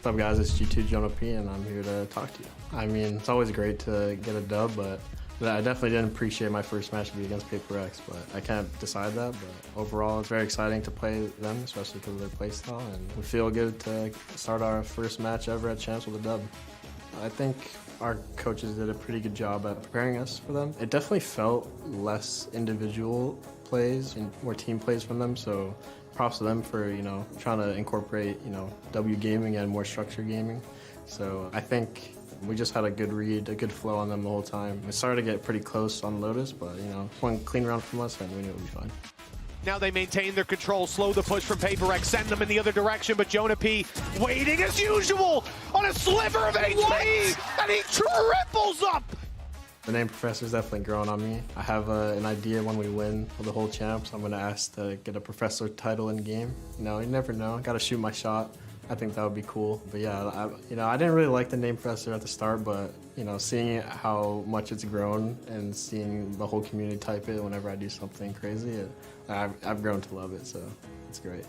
What's up guys, it's G2 Jonah P and I'm here to talk to you. I mean, it's always great to get a dub, but I definitely didn't appreciate my first match to be against Paper X, but I can't decide that. But overall, it's very exciting to play them, especially because of their playstyle, and we feel good to start our first match ever at Champs with a dub. I think our coaches did a pretty good job at preparing us for them. It definitely felt less individual plays and more team plays from them, so props to them for, trying to incorporate, W gaming and more structured gaming. So I think we just had a good read, a good flow on them the whole time. We started to get pretty close on Lotus, but, one clean round from us and we knew it would be fine. Now they maintain their control, slow the push from Paper X, send them in the other direction, but Jonah P waiting as usual on a sliver of HP, and he triples up! The name Professor's definitely grown on me. I have an idea when we win for the whole champs. I'm going to ask to get a Professor title in game. You never know. I got to shoot my shot. I think that would be cool. But yeah, I didn't really like the name Professor at the start, but seeing how much it's grown and seeing the whole community type it whenever I do something crazy, I've grown to love it. So it's great.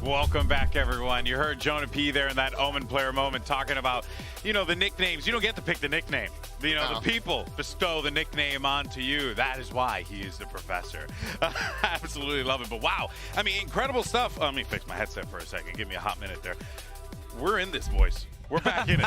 Welcome back, everyone. You heard Jonah P there in that Omen player moment talking about, the nicknames. You don't get to pick the nickname. The people bestow the nickname onto you. That is why he is the Professor. Absolutely love it. But wow, I mean, incredible stuff. Let me fix my headset for a second. Give me a hot minute there. We're in this, boys. We're back in it.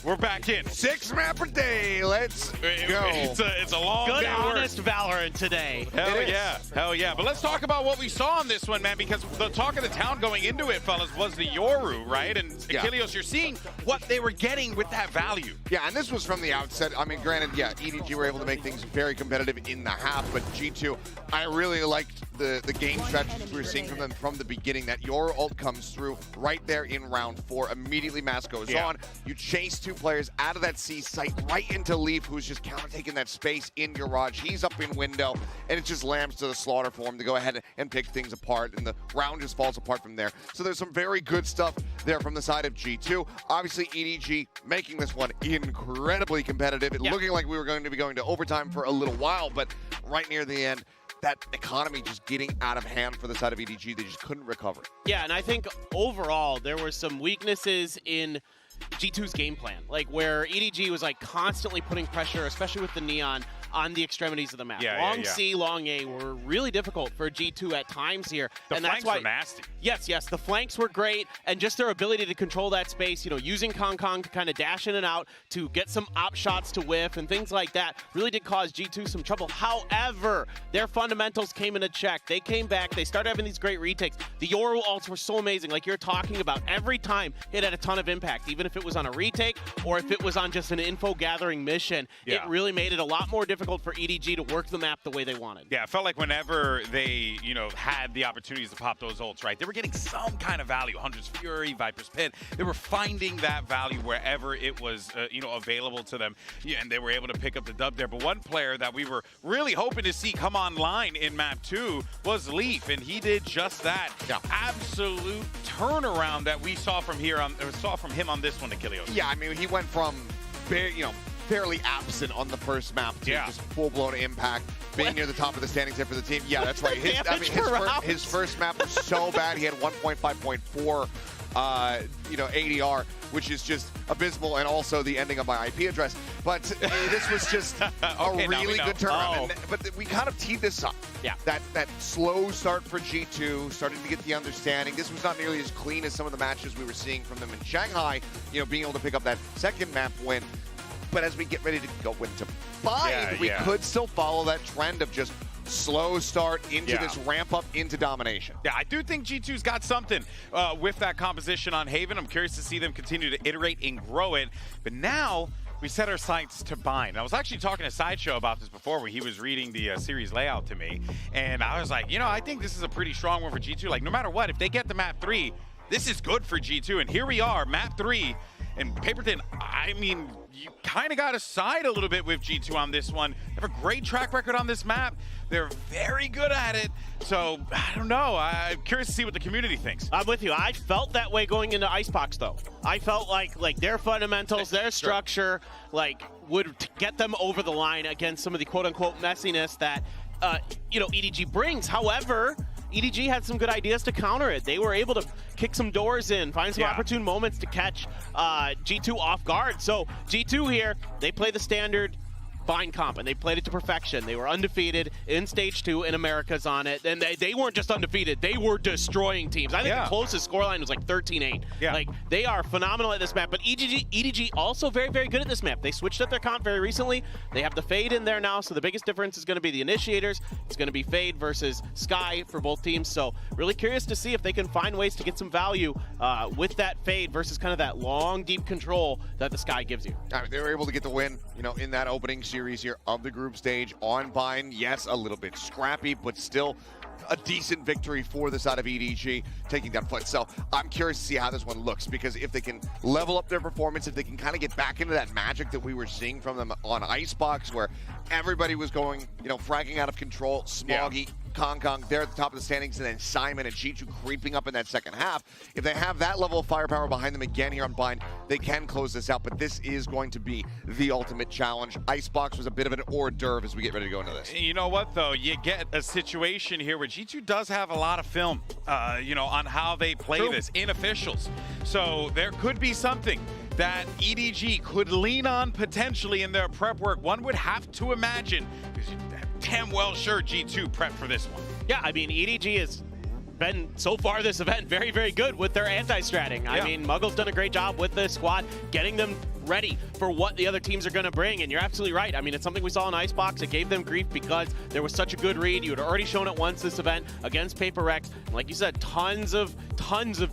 We're back in. 6 map per day. Let's go. It's a long good, day of work. honest Valorant today. Hell yeah. Hell yeah. But let's talk about what we saw on this one, man, because the talk of the town going into it, fellas, was the Yoru, right? And Achilles, you're seeing what they were getting with that value. Yeah, and this was from the outset. I mean, granted, yeah, EDG were able to make things very competitive in the half, but G2, I really liked the game strategies we were seeing from them from the beginning. That Yoru ult comes through right there in round 4. Immediately Mask goes on. You chase 2 players out of that C site right into Leaf, who's just counter-taking that space in Garage. He's up in window, and it just lambs to the slaughter for him to go ahead and pick things apart, and the round just falls apart from there. So there's some very good stuff there from the side of G2. Obviously, EDG making this one incredibly competitive. It looking like we were going to be going to overtime for a little while, but right near the end, that economy just getting out of hand for the side of EDG. They just couldn't recover. Yeah, and I think overall there were some weaknesses in G2's game plan, like where EDG was constantly putting pressure, especially with the Neon, on the extremities of the map. Long C, long A were really difficult for G2 at times here. The and flanks that's why, were nasty. Yes, the flanks were great, and just their ability to control that space, using Kong Kong to kind of dash in and out, to get some op shots to whiff and things like that, really did cause G2 some trouble. However, their fundamentals came into check. They came back, they started having these great retakes. The Yoru ults were so amazing, like you're talking about. Every time it had a ton of impact, even if it was on a retake or if it was on just an info gathering mission. It really made it a lot more difficult for EDG to work the map the way they wanted. Yeah, it felt like whenever they, had the opportunities to pop those ults, right, they were getting some kind of value. Hunter's Fury, Viper's Pit, they were finding that value wherever it was, available to them. Yeah, and they were able to pick up the dub there. But one player that we were really hoping to see come online in map 2 was Leaf, and he did just that. Yeah. Absolute turnaround that we saw from him on this one, Achilles. Yeah, I mean, he went from fairly absent on the first map to just full-blown impact, being near the top of the standings there for the team. Yeah, that's right. His first map was so bad. He had 1.5.4 ADR, which is just abysmal, and also the ending of my IP address. But this was just a really good turnaround. But we kind of teed this up. Yeah. That slow start for G2, starting to get the understanding. This was not nearly as clean as some of the matches we were seeing from them in Shanghai, being able to pick up that second map win. But as we get ready to go into 5, we could still follow that trend of just slow start into this ramp up into domination. Yeah, I do think G2's got something with that composition on Haven. I'm curious to see them continue to iterate and grow it. But now we set our sights to bind. I was actually talking to Sideshow about this before, where he was reading the series layout to me. And I was like, I think this is a pretty strong one for G2. Like, no matter what, if they get the map 3, this is good for G2. And here we are, map 3. And Paperton, I mean, you kind of got to side a little bit with G2 on this one. They have a great track record on this map. They're very good at it. So, I don't know. I'm curious to see what the community thinks. I'm with you. I felt that way going into Icebox, though. I felt like their fundamentals, their structure, would get them over the line against some of the quote-unquote messiness that, EDG brings. However, EDG had some good ideas to counter it. They were able to kick some doors in, find some opportune moments to catch G2 off guard. So G2 here, they play the standard Bind comp, and they played it to perfection. They were undefeated in Stage 2, and America's on it. And they weren't just undefeated, they were destroying teams. I think the closest scoreline was like 13-8. Like, they are phenomenal at this map, but EDG also very, very good at this map. They switched up their comp very recently. They have the Fade in there now, so the biggest difference is going to be the Initiators. It's going to be Fade versus Sky for both teams, so really curious to see if they can find ways to get some value with that Fade versus kind of that long, deep control that the Sky gives you. I mean, they were able to get the win, you know, in that opening series here of the group stage on Bind. Yes, a little bit scrappy, but still a decent victory for the side of EDG taking that foot. So I'm curious to see how this one looks, because if they can level up their performance, if they can kind of get back into that magic that we were seeing from them on Icebox, where everybody was going, you know, fragging out of control, Smoggy, Kong, they're at the top of the standings, and then Simon and G2 creeping up in that second half. If they have that level of firepower behind them again here on Bind, they can close this out, but this is going to be the ultimate challenge. Icebox was a bit of an hors d'oeuvre as we get ready to go into this. You know what, though? You get a situation here where G2 does have a lot of film, you know, on how they play this in officials. So there could be something that EDG could lean on potentially in their prep work. One would have to imagine, because you're damn well sure G2 prepped for this one. Yeah, I mean, EDG has been, so far this event, very, very good with their anti-stratting. I mean, Muggle's done a great job with the squad, getting them ready for what the other teams are going to bring, and you're absolutely right. I mean, it's something we saw in Icebox. It gave them grief because there was such a good read. You had already shown it once this event against Paper Rex. And like you said, tons of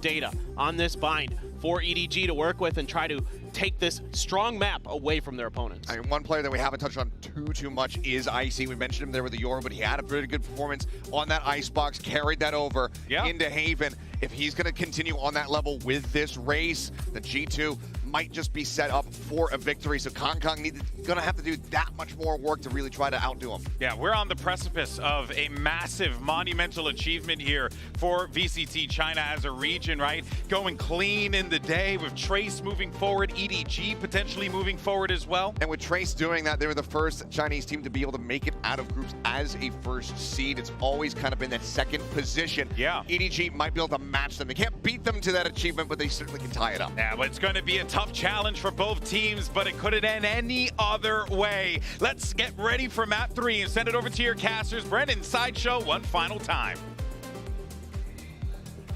data on this Bind for EDG to work with and try to take this strong map away from their opponents. I mean, one player that we haven't touched on too much is Icy. We mentioned him there with the Yoru, but he had a pretty good performance on that Icebox, carried that over into Haven. If he's going to continue on that level with this race, the G2 might just be set up for a victory. So Kong going to have to do that much more work to really try to outdo him. Yeah, we're on the precipice of a massive, monumental achievement here for VCT China as a region, right? Going clean in the day with Trace moving forward, EDG potentially moving forward as well. And with Trace doing that, they were the first Chinese team to be able to make it out of groups as a first seed. It's always kind of been that second position. Yeah. EDG might be able to match them. They can't beat them to that achievement, but they certainly can tie it up. Yeah, but it's going to be a tough challenge for both teams, but it couldn't end any other way. Let's get ready for map 3 and send it over to your casters. Brendan, Sideshow, one final time.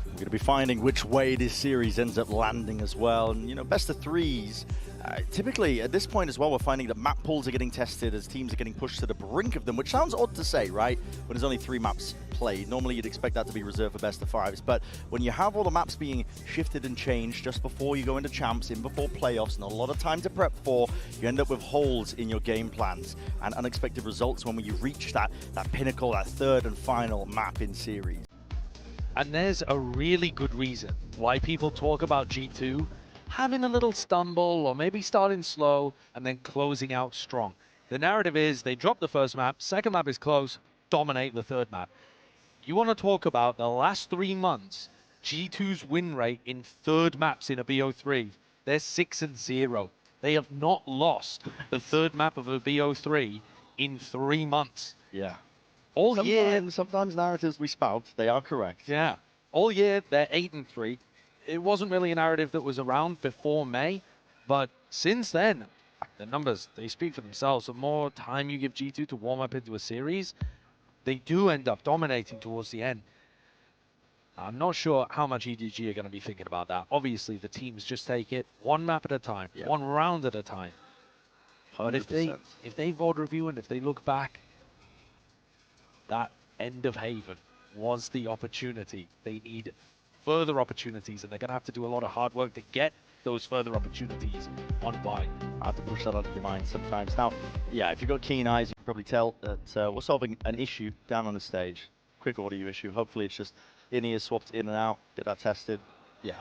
We're going to be finding which way this series ends up landing as well. And, you know, best of threes. Typically, at this point as well, we're finding that map pools are getting tested as teams are getting pushed to the brink of them, which sounds odd to say, right? When there's only 3 maps played. Normally, you'd expect that to be reserved for best of 5s. But when you have all the maps being shifted and changed just before you go into champs, in before playoffs, not a lot of time to prep for, you end up with holes in your game plans and unexpected results when you reach that pinnacle, that third and final map in series. And there's a really good reason why people talk about G2 having a little stumble or maybe starting slow and then closing out strong. The narrative is they drop the first map, second map is close, dominate the third map. You want to talk about the last 3 months, G2's win rate in third maps in a BO3. They're 6-0. They have not lost the third map of a BO3 in 3 months. Yeah. All year, sometimes narratives we spout, they are correct. yeah. All year, they're 8-3. It wasn't really a narrative that was around before May, but since then, the numbers, they speak for themselves. The more time you give G2 to warm up into a series, they do end up dominating towards the end. I'm not sure how much EDG are going to be thinking about that. Obviously, the teams just take it one map at a time, one round at a time. But if they VOD review and if they look back, that end of Haven was the opportunity. They need further opportunities, and they're going to have to do a lot of hard work to get those further opportunities on Bind. I have to push that out of your mind sometimes. Now, yeah, if you've got keen eyes, you can probably tell that we're solving an issue down on the stage. Quick audio issue. Hopefully it's just in-ear swapped in and out. Get that tested. Yeah.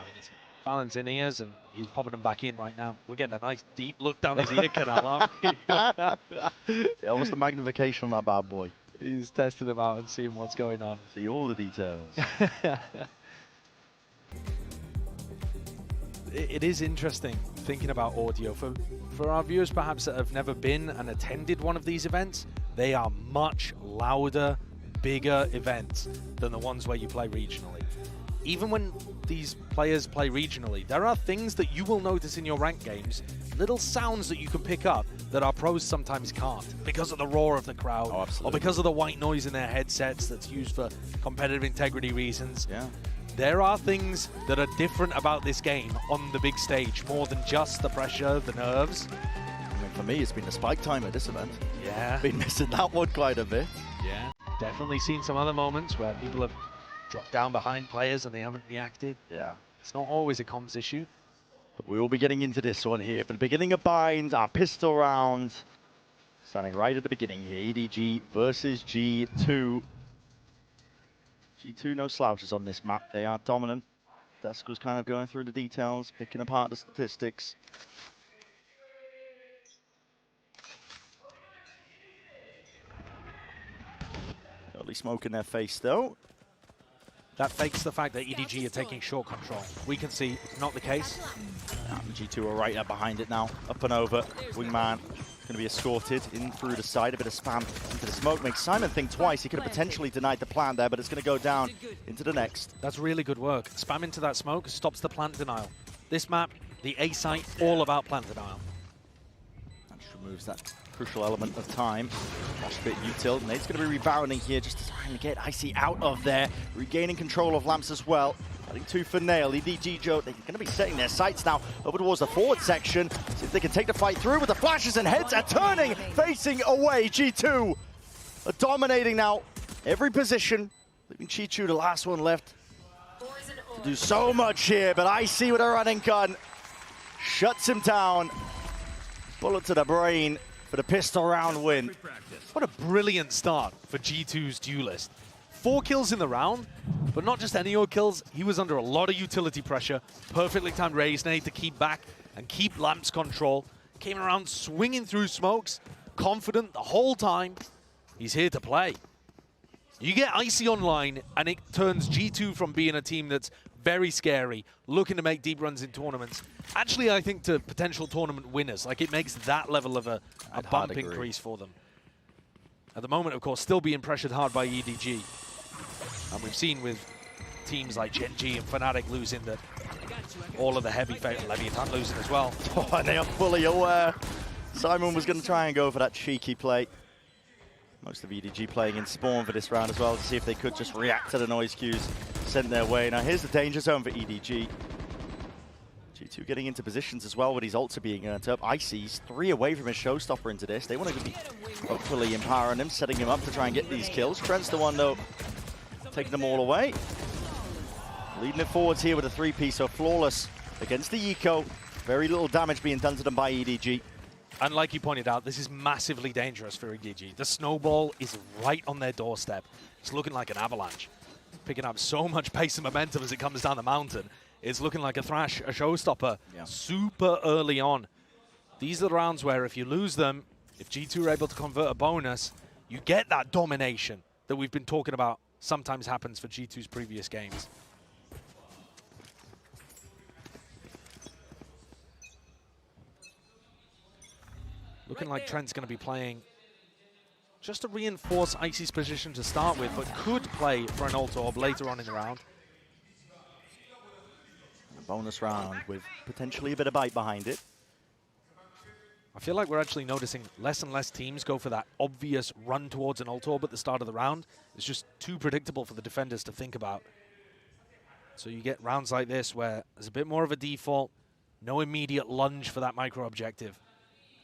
Fallon's in ears, and he's popping them back in right now. We're getting a nice deep look down his ear canal, aren't we? Yeah, what's the magnification on that bad boy? He's testing them out and seeing what's going on. See all the details. It is interesting thinking about audio. For our viewers perhaps that have never been and attended one of these events, they are much louder, bigger events than the ones where you play regionally. Even when these players play regionally, there are things that you will notice in your ranked games, little sounds that you can pick up that our pros sometimes can't because of the roar of the crowd or because of the white noise in their headsets that's used for competitive integrity reasons. Yeah. There are things that are different about this game on the big stage, more than just the pressure, the nerves. I mean, for me, it's been the spike time at this event. Yeah. Been missing that one quite a bit. Yeah. Definitely seen some other moments where people have dropped down behind players and they haven't reacted. Yeah. It's not always a comms issue. But we will be getting into this one here. For the beginning of Bind, our pistol round. Starting right at the beginning here. EDG versus G2. G2 no slouches on this map. They are dominant. Dusk was kind of going through the details, picking apart the statistics. Early smoke in their face though. That fakes the fact that EDG are taking short control. We can see not the case. G2 are right up behind it now. Up and over. Wingman going to be escorted in through the side. A bit of spam into the smoke makes Simon think twice. He could have potentially denied the plant there, but it's going to go down into the next. That's really good work. Spam into that smoke stops the plant denial. This map, the A site, all about plant denial. That just removes that crucial element of time. Mosh pit util. Nate's going to be rebounding here just to try and get Icy out of there. Regaining control of lamps as well. Adding 2 for Nail. EDG Joe, they're going to be setting their sights now over towards the forward section. See if they can take the fight through with the flashes, and heads are turning, facing away. G2 are dominating now every position. Leaving Chichu the last one left to do so much here, but Icy with a running gun shuts him down. Bullet to the brain for the pistol round win. What a brilliant start for G2's duelist. 4 kills in the round, but not just any old kills. He was under a lot of utility pressure. Perfectly timed raise nade to keep back and keep Lamp's control. Came around swinging through smokes, confident the whole time. He's here to play. You get Icy online, and it turns G2 from being a team that's very scary, looking to make deep runs in tournaments, actually, I think, to potential tournament winners. Like, it makes that level of a bump increase for them. At the moment, of course, still being pressured hard by EDG. And we've seen with teams like Gen G and Fnatic losing that all of the heavy fatal Leviathan losing as well. Oh, and they are fully aware. Simon was going to try and go for that cheeky play. Most of EDG playing in Spawn for this round as well to see if they could just react to the noise cues sent their way. Now here's the danger zone for EDG. G2 getting into positions as well with his ults are being earned up. Icy's 3 away from his showstopper into this. They want to be hopefully empowering him, setting him up to try and get these kills. Trent's the one though, taking them all away. Leading it forwards here with a 3-piece, so flawless against the eco. Very little damage being done to them by EDG. And like you pointed out, this is massively dangerous for EDG. The snowball is right on their doorstep. It's looking like an avalanche. Picking up so much pace and momentum as it comes down the mountain. It's looking like a Thrash, a showstopper, super early on. These are the rounds where if you lose them, if G2 are able to convert a bonus, you get that domination that we've been talking about sometimes happens for G2's previous games. Looking like Trent's going to be playing just to reinforce Icy's position to start with, but could play for an ult orb later on in the round. A bonus round with potentially a bit of bite behind it. I feel like we're actually noticing less and less teams go for that obvious run towards an ult orb at the start of the round. It's just too predictable for the defenders to think about. So you get rounds like this where there's a bit more of a default, no immediate lunge for that micro objective.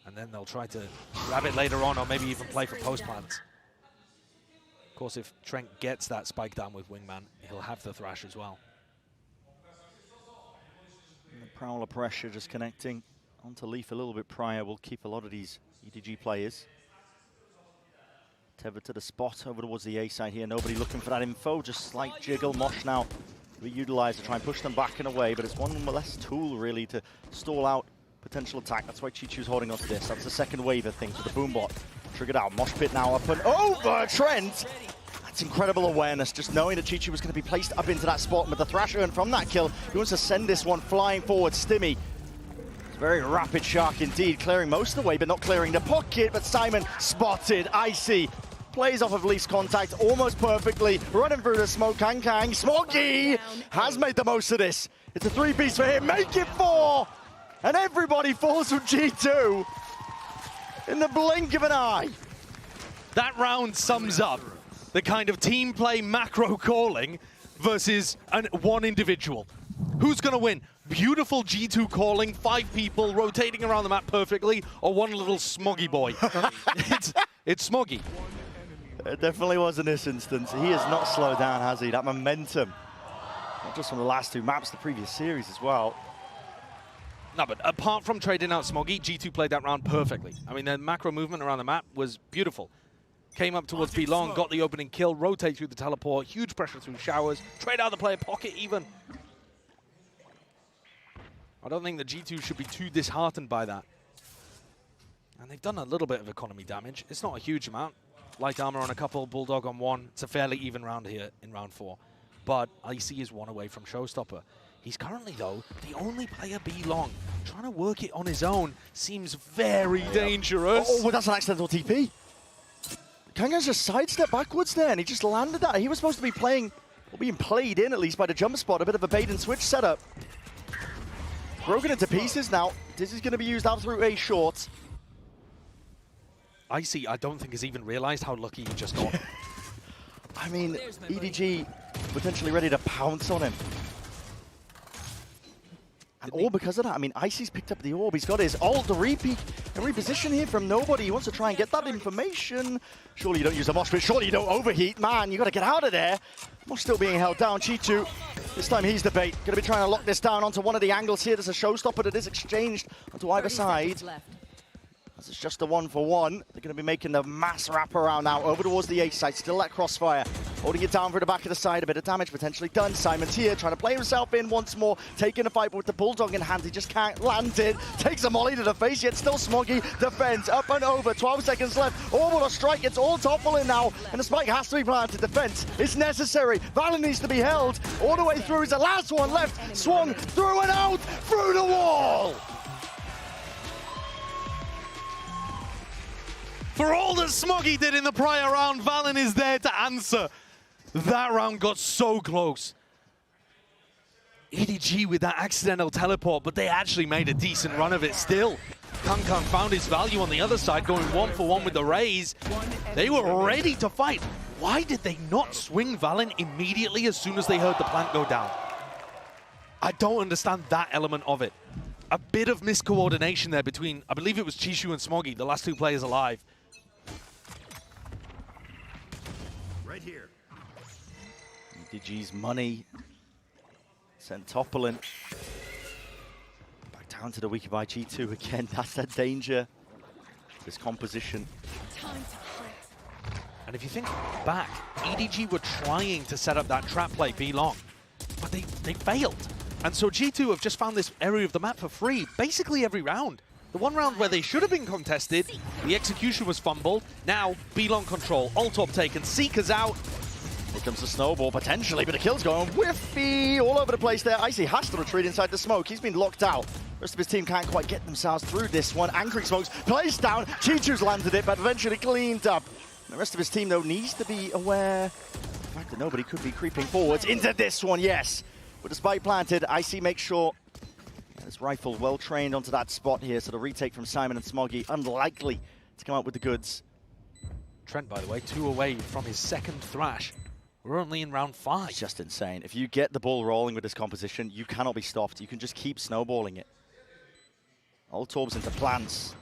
And then they'll try to grab it later on or maybe even play for post plants. Of course, if Trent gets that spike down with Wingman, he'll have the Thrash as well. And the Prowler pressure just connecting onto Leaf a little bit prior will keep a lot of these EDG players tethered to the spot over towards the A side here. Nobody looking for that info, just slight jiggle. Mosh now be utilized to try and push them back and away, but it's one less tool really to stall out potential attack. That's why Chichu's holding on to this. That's the second wave of things with the Boombot. Triggered out. Mosh pit now up and over Trent. That's incredible awareness, just knowing that Chichu was going to be placed up into that spot. With the Thrash earned from that kill, he wants to send this one flying forward. Stimmy. It's a very rapid Shark indeed, clearing most of the way, but not clearing the pocket. But Simon spotted. Icy plays off of least contact almost perfectly. Running through the smoke, Kang. Smoggy has made the most of this. It's a 3-piece for him, make it 4! And everybody falls from G2 in the blink of an eye. That round sums up the kind of team play macro calling versus one individual. Who's going to win? Beautiful G2 calling, 5 people rotating around the map perfectly, or one little Smoggy boy? it's Smoggy. It definitely was in this instance. He has not slowed down, has he? That momentum. Not just from the last 2 maps, the previous series as well. No, but apart from trading out Smoggy, G2 played that round perfectly. I mean, the macro movement around the map was beautiful. Came up towards B long, got the opening kill, rotate through the teleport, huge pressure through showers, trade out the player pocket even. I don't think that G2 should be too disheartened by that. And they've done a little bit of economy damage. It's not a huge amount. Light armor on a couple, Bulldog on 1. It's a fairly even round here in round 4. But IC is 1 away from Showstopper. He's currently, though, the only player B long. Trying to work it on his own seems very dangerous. Oh, that's an accidental TP. Kanga's just sidestepped backwards there, and he just landed that. He was supposed to be playing, or being played in at least by the jump spot, a bit of a bait and switch setup. Broken into pieces now. This is going to be used out through a short. IC, I don't think has even realized how lucky he just got. I mean, EDG potentially ready to pounce on him. And all because of that. I mean, Icy's picked up the orb. He's got his ult to repeat and reposition here from nobody. He wants to try and get that information. Surely you don't use a mosh pit. Surely you don't overheat. Man, you got to get out of there. Mosh still being held down. G2, this time he's the bait. Going to be trying to lock this down onto one of the angles here. There's a showstopper that is exchanged onto either side. This is just a 1-for-1. They're going to be making the mass wraparound now over towards the A side. Still that crossfire. Holding it down for the back of the side. A bit of damage potentially done. Simon's here trying to play himself in once more. Taking a fight with the Bulldog in hand. He just can't land it. Takes a molly to the face, yet still Smoggy defends. Up and over. 12 seconds left. Orbital strike. It's all toppling now. And the spike has to be planted. Defense is necessary. Valen needs to be held. All the way through is the last one left. Swung through and out. Through the wall. For all that Smoggy did in the prior round, Valen is there to answer. That round got so close. EDG with that accidental teleport, but they actually made a decent run of it still. Kankan found his value on the other side, going 1-for-1 with the raise. They were ready to fight. Why did they not swing Valen immediately as soon as they heard the plant go down? I don't understand that element of it. A bit of miscoordination there between, I believe it was Chishu and Smoggy, the last 2 players alive. Right here. EDG's money sent toppling back down to the weaker by G2 again. That's the danger. This composition. And if you think back, EDG were trying to set up that trap play B long, but they failed. And so G2 have just found this area of the map for free, basically every round. The one round where they should have been contested, the execution was fumbled. Now, B long control, ult up taken, Seeker's out. Here comes the snowball, potentially, but the kill's going whiffy all over the place there. Icy has to retreat inside the smoke. He's been locked out. The rest of his team can't quite get themselves through this one. Anchoring smokes, placed down. Chichu's landed it, but eventually cleaned up. The rest of his team, though, needs to be aware of the fact that nobody could be creeping forwards into this one, yes. With the spike planted, Icy makes sure this rifle well trained onto that spot here, so the retake from Simon and Smoggy unlikely to come out with the goods. Trent, by the way, 2 away from his second thrash. We're only in round 5. It's just insane. If you get the ball rolling with this composition, you cannot be stopped. You can just keep snowballing it. Ult orbs into plants,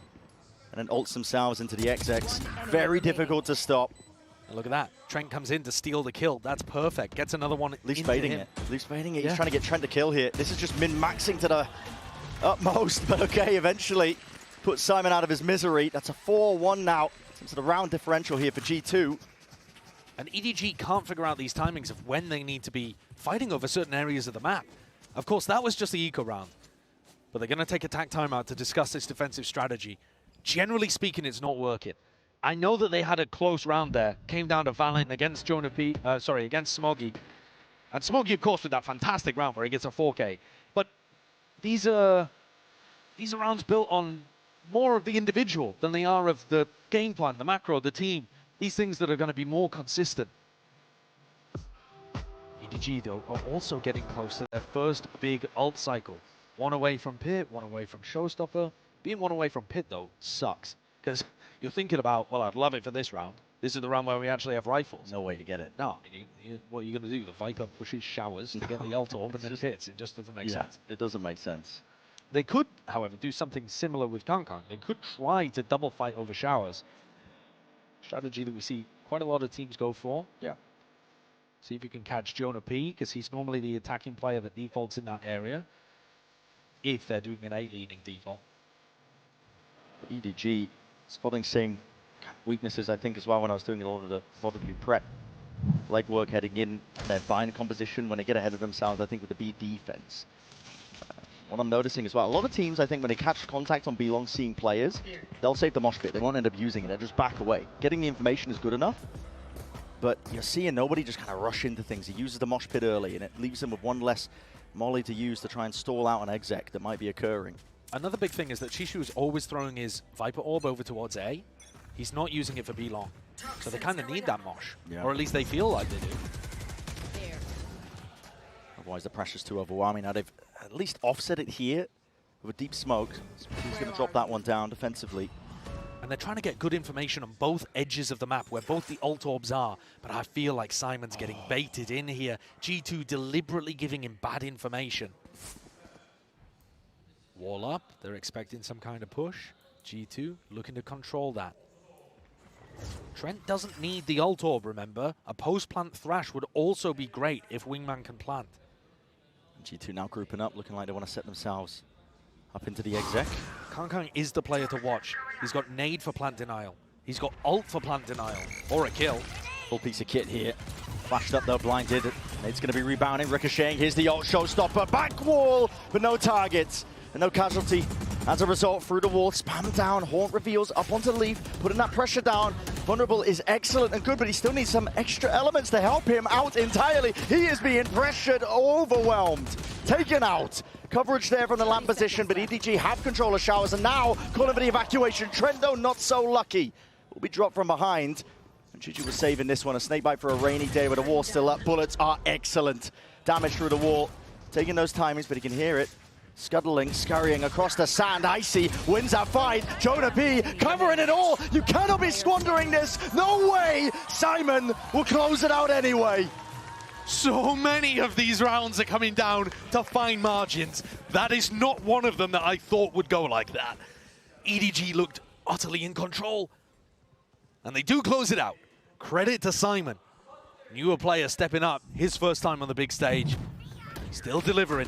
and then ults themselves into the XX. Very difficult to stop. And look at that. Trent comes in to steal the kill. That's perfect. Gets another one. Loose baiting it. Loose baiting it. Yeah. He's trying to get Trent to kill here. This is just min-maxing to the utmost, but okay, eventually puts Simon out of his misery. That's a 4-1 now. Some sort of round differential here for G2. And EDG can't figure out these timings of when they need to be fighting over certain areas of the map. Of course, that was just the eco round. But they're going to take a tack timeout to discuss this defensive strategy. Generally speaking, it's not working. I know that they had a close round there. Came down to Valen against against Smoggy. And Smoggy, of course, with that fantastic round where he gets a 4K. But these are rounds built on more of the individual than they are of the game plan, the macro, the team. these things that are going to be more consistent. EDG, though, are also getting close to their first big ult cycle. One away from Pit, one away from Showstopper. Being one away from Pit, though, sucks. Because you're thinking about, well, I'd love it for this round. This is the round where we actually have rifles. No way to get it. No, what are you going to do? The Viper pushes showers to get the ult orb and then hits. It just doesn't make sense. It doesn't make sense. They could, however, do something similar with Kong. They could try to double fight over showers. Strategy that we see quite a lot of teams go for. Yeah. See if you can catch Jonah P, because he's normally the attacking player that defaults in that area. If they're doing an A-leaning default. EDG spotting same weaknesses, I think, as well when I was doing a lot of the prep legwork heading in their bind composition when they get ahead of themselves, I think, with the B defense. What I'm noticing as well, a lot of teams, I think, when they catch contact on B-long seeing players, they'll save the mosh pit. They won't end up using it. They'll just back away. Getting the information is good enough, but you're seeing nobody just kind of rush into things. He uses the mosh pit early, and it leaves him with one less molly to use to try and stall out an exec that might be occurring. Another big thing is that Chishu is always throwing his Viper Orb over towards A. He's not using it for B-long. So they kind of need that mosh. Yeah. Or at least they feel like they do. Otherwise, the pressure's too overwhelming. Now, they've at least offset it here with a deep smoke. So he's going to drop that one down defensively. And they're trying to get good information on both edges of the map, where both the ult orbs are. But I feel like Simon's getting baited in here. G2 deliberately giving him bad information. Wall up. They're expecting some kind of push. G2 looking to control that. Trent doesn't need the ult orb, remember. A post-plant Thrash would also be great if Wingman can plant. G2 now grouping up, looking like they want to set themselves up into the exec. Kong is the player to watch. He's got nade for plant denial. He's got ult for plant denial. Or a kill. Full piece of kit here. Flashed up though, blinded. Nade's going to be rebounding, ricocheting. Here's the ult showstopper. Back wall, but no targets. And no casualty. As a result, through the wall, spam down, Haunt reveals up onto Leaf, putting that pressure down. Vulnerable is excellent and good, but he still needs some extra elements to help him out entirely. He is being pressured, overwhelmed, taken out. Coverage there from the lamp position, but EDG have control of showers, and now calling for the evacuation. Trent, though, not so lucky. Will be dropped from behind. And Juju was saving this one, a snakebite for a rainy day with the wall still up. Bullets are excellent. Damage through the wall. Taking those timings, but he can hear it. Scuttling, scurrying across the sand. Icy wins that fight. Jonah P covering it all. You cannot be squandering this. No way. Simon will close it out anyway. So many of these rounds are coming down to fine margins. That is not one of them that I thought would go like that. EDG looked utterly in control. And they do close it out. Credit to Simon. Newer player stepping up. His first time on the big stage. Still delivering.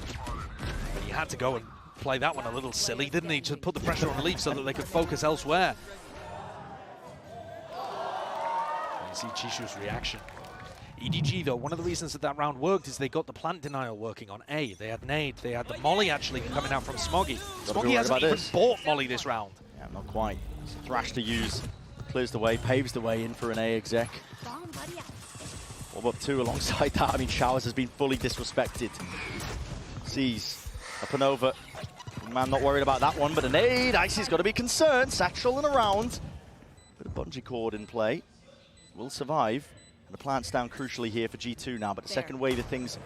But he had to go and play that one a little silly, didn't he? To put the pressure on Leaf so that they could focus elsewhere. You see Chishu's reaction. EDG, though, one of the reasons that round worked is they got the plant denial working on A. They had nade, they had the molly actually coming out from Smoggy. Smoggy hasn't even bought molly this round. Yeah, not quite. Thrash to use, clears the way, paves the way in for an A exec. Orb up 2 alongside that. I mean, Showers has been fully disrespected. Sees up and over. Man, not worried about that one, but a nade. Icy's got to be concerned. Satchel and around. Bit of bungee cord in play. Will survive. And the plant's down crucially here for G2 now, but the second wave of things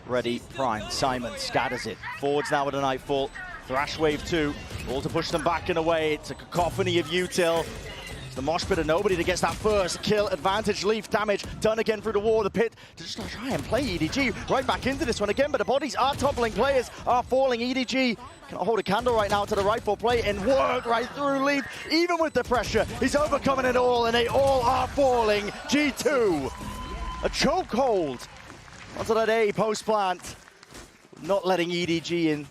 ready. Prime, Simon scatters it. Forwards now with a Nightfall. Thrash wave 2. All to push them back in a way. It's a cacophony of util. It's the mosh pit of nobody that gets that first kill. Advantage, Leaf damage done again through the wall. The pit to just try and play EDG right back into this one again, but the bodies are toppling. Players are falling. EDG cannot hold a candle right now to the rifle play and work right through Leaf. Even with the pressure, he's overcoming it all, and they all are falling. G2, a chokehold onto that A post plant, not letting EDG in.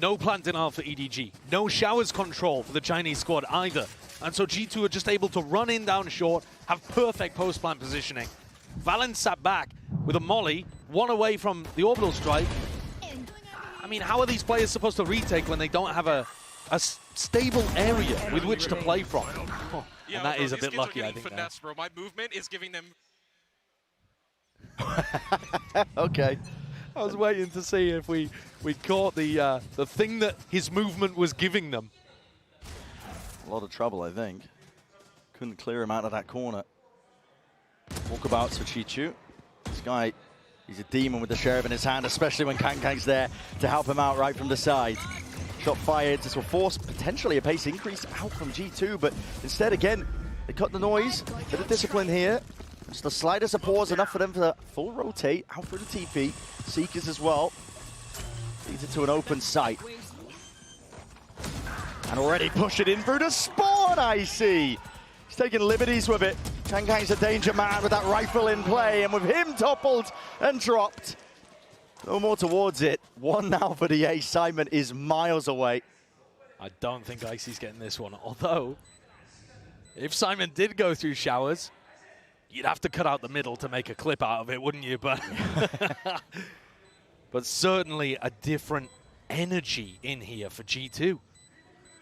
No plant denial for EDG. No showers control for the Chinese squad either. And so G2 are just able to run in down short, have perfect post-plant positioning. Valen sat back with a molly, one away from the orbital strike. I mean, how are these players supposed to retake when they don't have a stable area with which to play from? Oh, and that is a bit lucky, I think. Finesse, bro. My movement is giving them... Okay. I was waiting to see if we caught the thing that his movement was giving them. A lot of trouble, I think. Couldn't clear him out of that corner. Walkabouts for Chi-Chu. This guy, he's a demon with the Sheriff in his hand, especially when Kangkang's there to help him out right from the side. Shot fired. This will force potentially a pace increase out from G2, but instead, again, they cut the noise. Bit of discipline here. Just the slightest of pause, enough for them to full rotate out through the TP. Seekers as well. Leads it to an open sight. And already push it in through the spawn, I see. He's taking liberties with it. Kangkang's a danger man with that rifle in play, and with him toppled and dropped. No more towards it. One now for the ace. Simon is miles away. I don't think Icy's getting this one, although if Simon did go through showers, you'd have to cut out the middle to make a clip out of it, wouldn't you? But, but certainly a different energy in here for G2.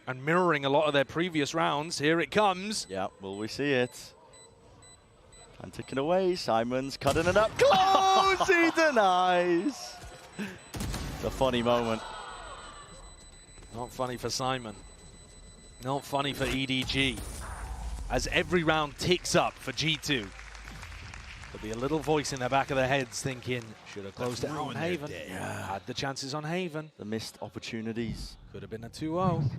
And mirroring a lot of their previous rounds. Here it comes. Yeah, will we see it? And ticking away, Simon's cutting it up close. He denies. It's a funny moment. Not funny for Simon. Not funny for EDG. As every round ticks up for G2, there'll be a little voice in the back of their heads thinking, should have closed it out on Haven. Yeah. Had the chances on Haven. The missed opportunities. Could have been a 2-0.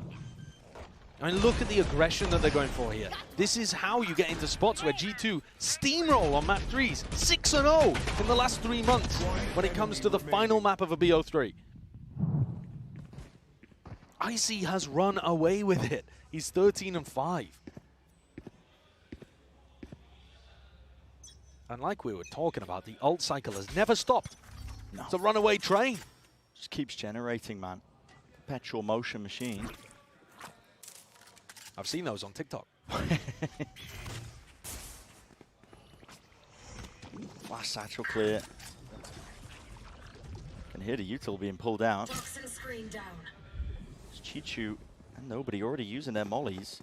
I mean, look at the aggression that they're going for here. This is how you get into spots where G2 steamroll on map 3s. 6-0 in the last 3 months when it comes to the final map of a BO3. Icy has run away with it. He's 13-5. And like we were talking about, the ult cycle has never stopped. No. It's a runaway train. Just keeps generating, man. Perpetual motion machine. I've seen those on TikTok. Last satchel clear. Can hear the util being pulled out. It's Chi-Chu and nobody already using their mollies.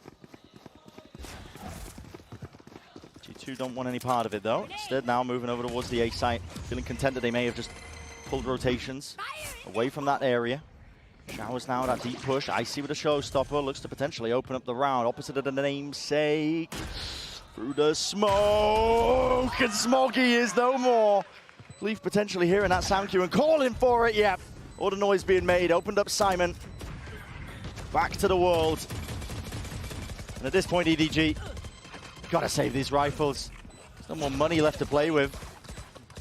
G2 don't want any part of it though. Instead now moving over towards the A site. Feeling content that they may have just pulled rotations away from that area. Showers now, that deep push. Icy with a showstopper. Looks to potentially open up the round. Opposite of the namesake. Through the smoke. And Smoggy is no more. Leaf potentially hearing that sound cue and calling for it. Yep. All the noise being made. Opened up Simon. Back to the world. And at this point, EDG, gotta save these rifles. There's no more money left to play with.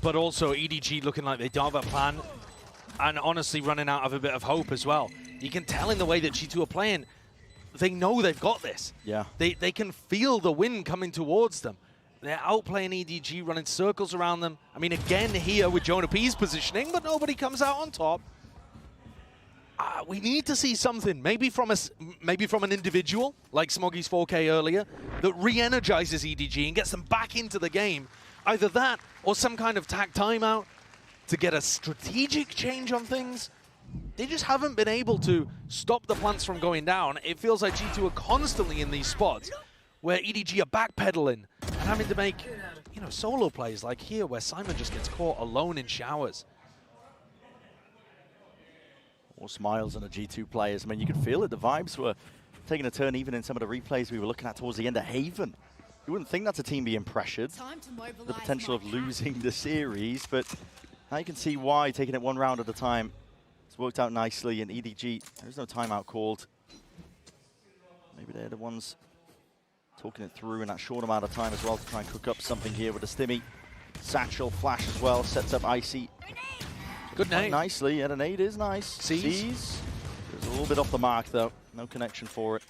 But also EDG looking like they don't have a plan. And honestly running out of a bit of hope as well. You can tell in the way that G2 are playing, they know they've got this. Yeah. They can feel the wind coming towards them. They're outplaying EDG, running circles around them. I mean, again here with Jonah P's positioning, but nobody comes out on top. We need to see something, maybe from an individual, like Smoggy's 4K earlier, that re-energizes EDG and gets them back into the game. Either that, or some kind of tack timeout to get a strategic change on things. They just haven't been able to stop the plants from going down. It feels like G2 are constantly in these spots where EDG are backpedaling and having to make, you know, solo plays like here where Simon just gets caught alone in showers. More smiles on the G2 players. I mean, you could feel it. The vibes were taking a turn even in some of the replays we were looking at towards the end of Haven. You wouldn't think that's a team being pressured. The potential of losing the series, but now you can see why, taking it one round at a time. It's worked out nicely, and EDG, there's no timeout called. Maybe they're the ones talking it through in that short amount of time as well to try and cook up something here with a stimmy. Satchel, flash as well, sets up Icy. Good nade. Nicely, yeah, the nade is nice. Sees. There's a little bit off the mark though. No connection for it.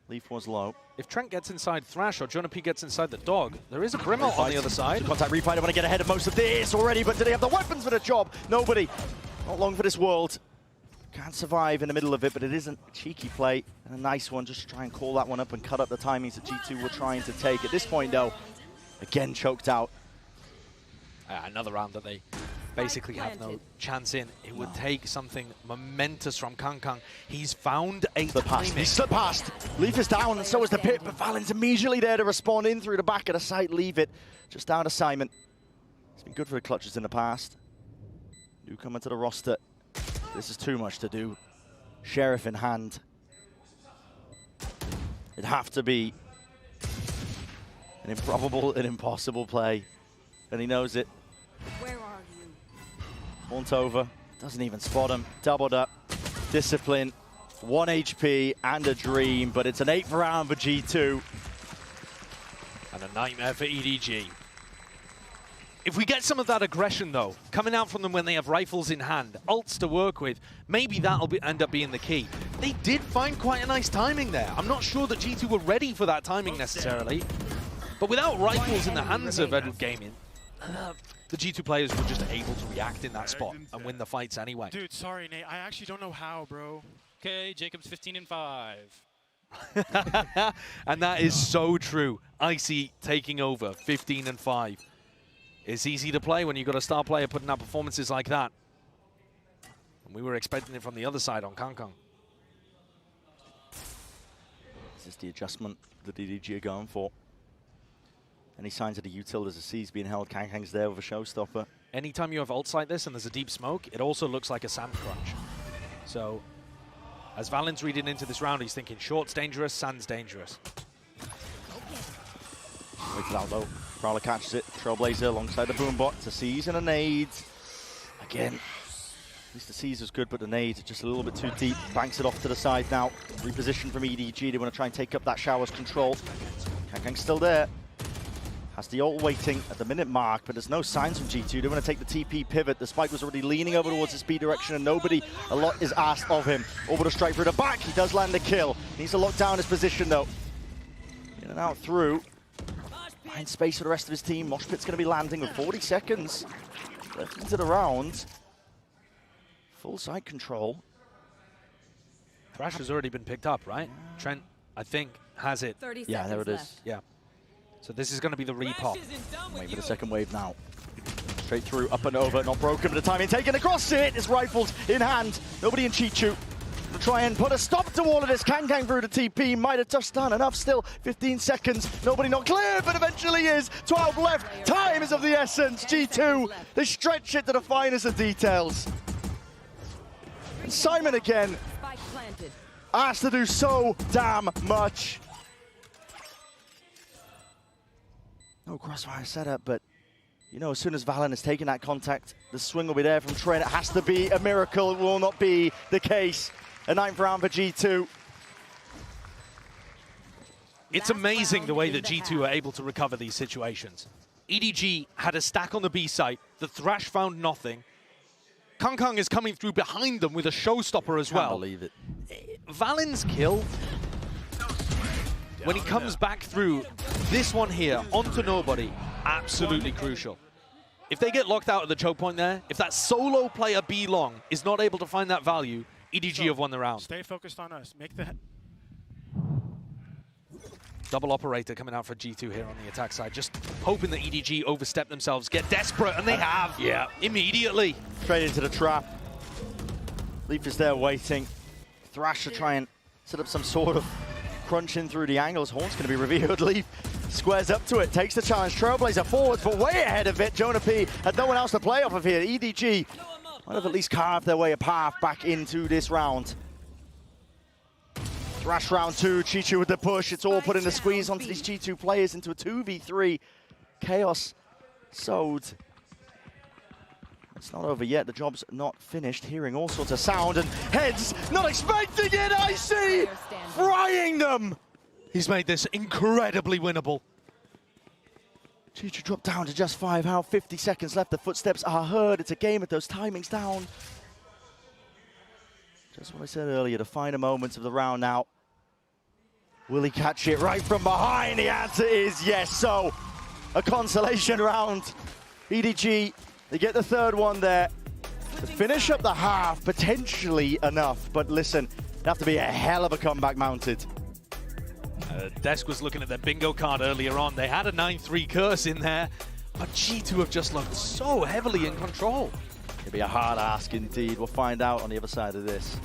Leaf was low. If Trent gets inside Thrash or Jonah P gets inside the dog, there is a Brimble on the other side. Contact replay, I want to get ahead of most of this already, but do they have the weapons for the job? Nobody. Not long for this world. Can't survive in the middle of it, but it isn't a cheeky play. And a nice one, just to try and call that one up and cut up the timings that G2 were trying to take. At this point though, again choked out. Another round that they basically have no chance in. It would take something momentous from Kangkang. He's found a timing. He slipped past. Leaf is down, and so is the pit, but Valen's immediately there to respond in through the back of the site. Leave it just down to Simon. It's been good for the clutches in the past. Newcomer to the roster. This is too much to do. Sheriff in hand. It'd have to be An improbable and impossible play. And he knows it. Where are you? Haunt over. Doesn't even spot him. Doubled up. Discipline. 1 HP and a dream. But it's an 8th round for G2. And a nightmare for EDG. If we get some of that aggression, though, coming out from them when they have rifles in hand, ults to work with, maybe that'll end up being the key. They did find quite a nice timing there. I'm not sure that G2 were ready for that timing necessarily. But without rifles in the hands of Edward Gaming, the G2 players were just able to react in that spot and win the fights anyway. Dude, sorry, Nate. I actually don't know how, bro. Okay, Jacob's 15-5. And that is so true. Icy taking over, 15-5. It's easy to play when you've got a star player putting out performances like that. And we were expecting it from the other side on Kangkong. This is the adjustment that EDG are going for. Any signs of the util as a C's being held, Kangkang's there with a showstopper. Anytime you have ults like this and there's a deep smoke, it also looks like a sand crunch. So, as Valen's reading into this round, he's thinking short's dangerous, sand's dangerers. Waits it out low. Prowler catches it. Trailblazer alongside the boombot. It's a C's and a nade. Again, at least the C's was good, but the nade just a little bit too deep. Banks it off to the side now. Reposition from EDG. They want to try and take up that shower's control. Kangkang's still there. Has the ult waiting at the minute mark, but there's no signs from G2. They want to take the TP pivot. The spike was already leaning over towards his speed direction, and a lot is asked of him. Orbital strike through the back. He does land the kill. Needs to lock down his position, though. In and out through. Find space for the rest of his team. Mosh Pit's going to be landing with 40 seconds left into the round. Full side control. Thrash has already been picked up, right? Trent, I think, has it. 30 Yeah, there it is. left. Yeah. So this is going to be the repop. Wait for the second wave now. Straight through, up and over, not broken, but the timing taken across it. His rifles in hand. Nobody in Chichu. To try and put a stop to all of this. Kangkang through the TP. Might have touched down enough still. 15 seconds. Nobody not clear, but eventually is. 12 left. Time is of the essence. G2. They stretch it to the finest of details. And Simon again. Spike planted. Asked to do so damn much. No crossfire setup, but you know, as soon as Valen has taken that contact, the swing will be there from Trent. It has to be a miracle. It will not be the case. A 9th round for G2. It's amazing the way that G2 are able to recover these situations. EDG had a stack on the B site. The Thrash found nothing. Kangkang is coming through behind them with a showstopper as well. Can't believe it. Valen's kill, when he comes back through, this one here, onto nobody, absolutely crucial. If they get locked out at the choke point there, if that solo player B long is not able to find that value, EDG have won the round. Stay focused on us. Make the... Double operator coming out for G2 here on the attack side, just hoping that EDG overstep themselves, get desperate, and they have. Yeah, immediately. Straight into the trap. Leaf is there waiting. Thrash to try and set up some sort of crunching through the angles. Horn's going to be revealed. Leaf squares up to it, takes the challenge. Trailblazer forwards, but way ahead of it. Jonah P had no one else to play off of here. EDG might have at least carved their way a path back into this round. Thrash round 2, Chichu with the push. It's all putting the squeeze onto these G2 players into a 2v3. Chaos sowed. It's not over yet. The job's not finished. Hearing all sorts of sound and heads. Not expecting it. Icy frying them. He's made this incredibly winnable. Chichu dropped down to just 5. How 50 seconds left. The footsteps are heard. It's a game with those timings down. Just what I said earlier, the finer moments of the round now. Will he catch it right from behind? The answer is yes. So, a consolation round. EDG, they get the 3rd one there. To finish up the half, potentially enough. But listen, it'd have to be a hell of a comeback mounted. Desk was looking at their bingo card earlier on. They had a 9-3 curse in there, but G2 have just looked so heavily in control. It'll be a hard ask indeed. We'll find out on the other side of this.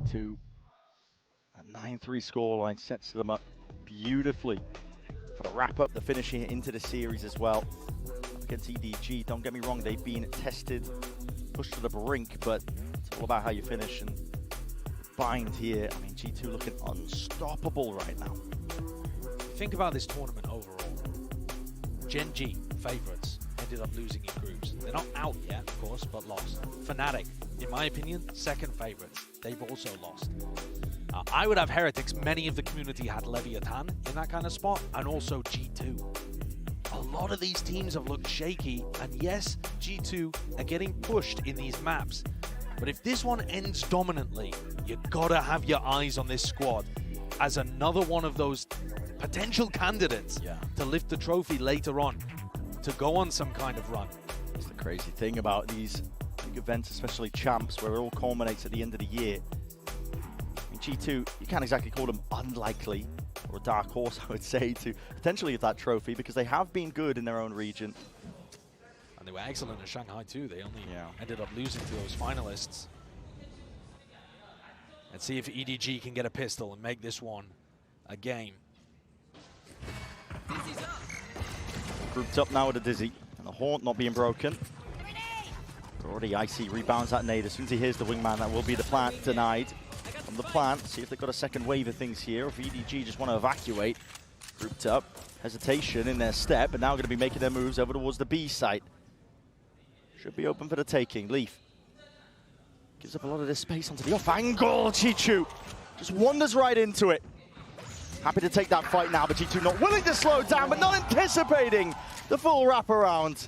G2. A 9-3 scoreline sets them up beautifully for the wrap up, the finish here into the series as well. Against EDG, don't get me wrong, they've been tested, pushed to the brink, but it's all about how you finish. And Bind here, I mean, G2 looking unstoppable right now. Think about this tournament overall. Gen G, favorites, ended up losing in groups. They're not out yet, of course, but lost. Fnatic, in my opinion, second favorites. They've also lost. I would have Heretics. Many of the community had Leviathan in that kind of spot, and also G2. A lot of these teams have looked shaky, and yes, G2 are getting pushed in these maps. But if this one ends dominantly, you gotta have your eyes on this squad as another one of those potential candidates to lift the trophy later on, to go on some kind of run. It's the crazy thing about these big events, especially champs, where it all culminates at the end of the year. I mean, G2, you can't exactly call them unlikely, or a dark horse, I would say, to potentially get that trophy, because they have been good in their own region. And they were excellent in Shanghai too. They only ended up losing to those finalists. And see if EDG can get a pistol and make this one a game. Grouped up now with a Dizzy, and the Haunt not being broken. Already Icy rebounds that nade. As soon as he hears the wingman, that will be the plant denied from the plant. See if they've got a second wave of things here, or if EDG just want to evacuate. Grouped up, hesitation in their step, and now going to be making their moves over towards the B site. Should be open for the taking. Leaf gives up a lot of this space onto the off angle. G2 just wanders right into it. Happy to take that fight now, but G2 not willing to slow down, but not anticipating the full wraparound.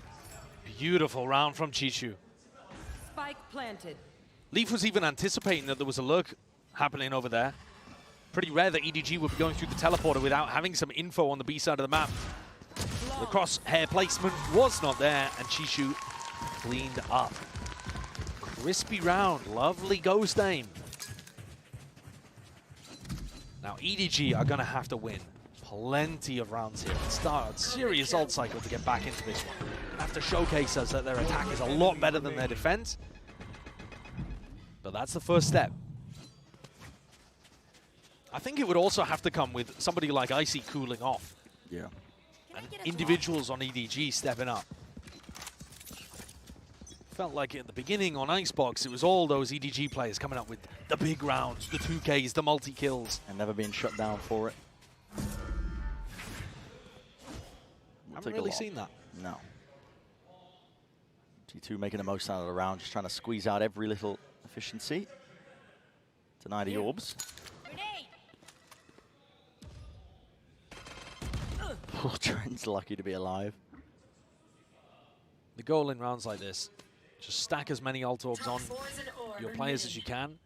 Beautiful round from G2. Spike planted. Leaf was even anticipating that there was a lurk happening over there. Pretty rare that EDG would be going through the teleporter without having some info on the B side of the map. The crosshair placement was not there, and G2 cleaned up. Crispy round, lovely ghost aim. Now EDG are gonna have to win plenty of rounds here and start a serious ult cycle to get back into this one. Gonna have to showcase us that their attack is a lot better than their defense. But that's the first step. I think it would also have to come with somebody like Icy cooling off. Yeah. And individuals on EDG stepping up. Felt like at the beginning on Icebox, it was all those EDG players coming up with the big rounds, the 2Ks, the multi-kills. And never being shut down for it. Haven't really seen that. No. G2 making the most out of the round, just trying to squeeze out every little efficiency. Deny the orbs. Poor Trent's lucky to be alive. The goal in rounds like this, just stack as many ult orbs on your players as you can,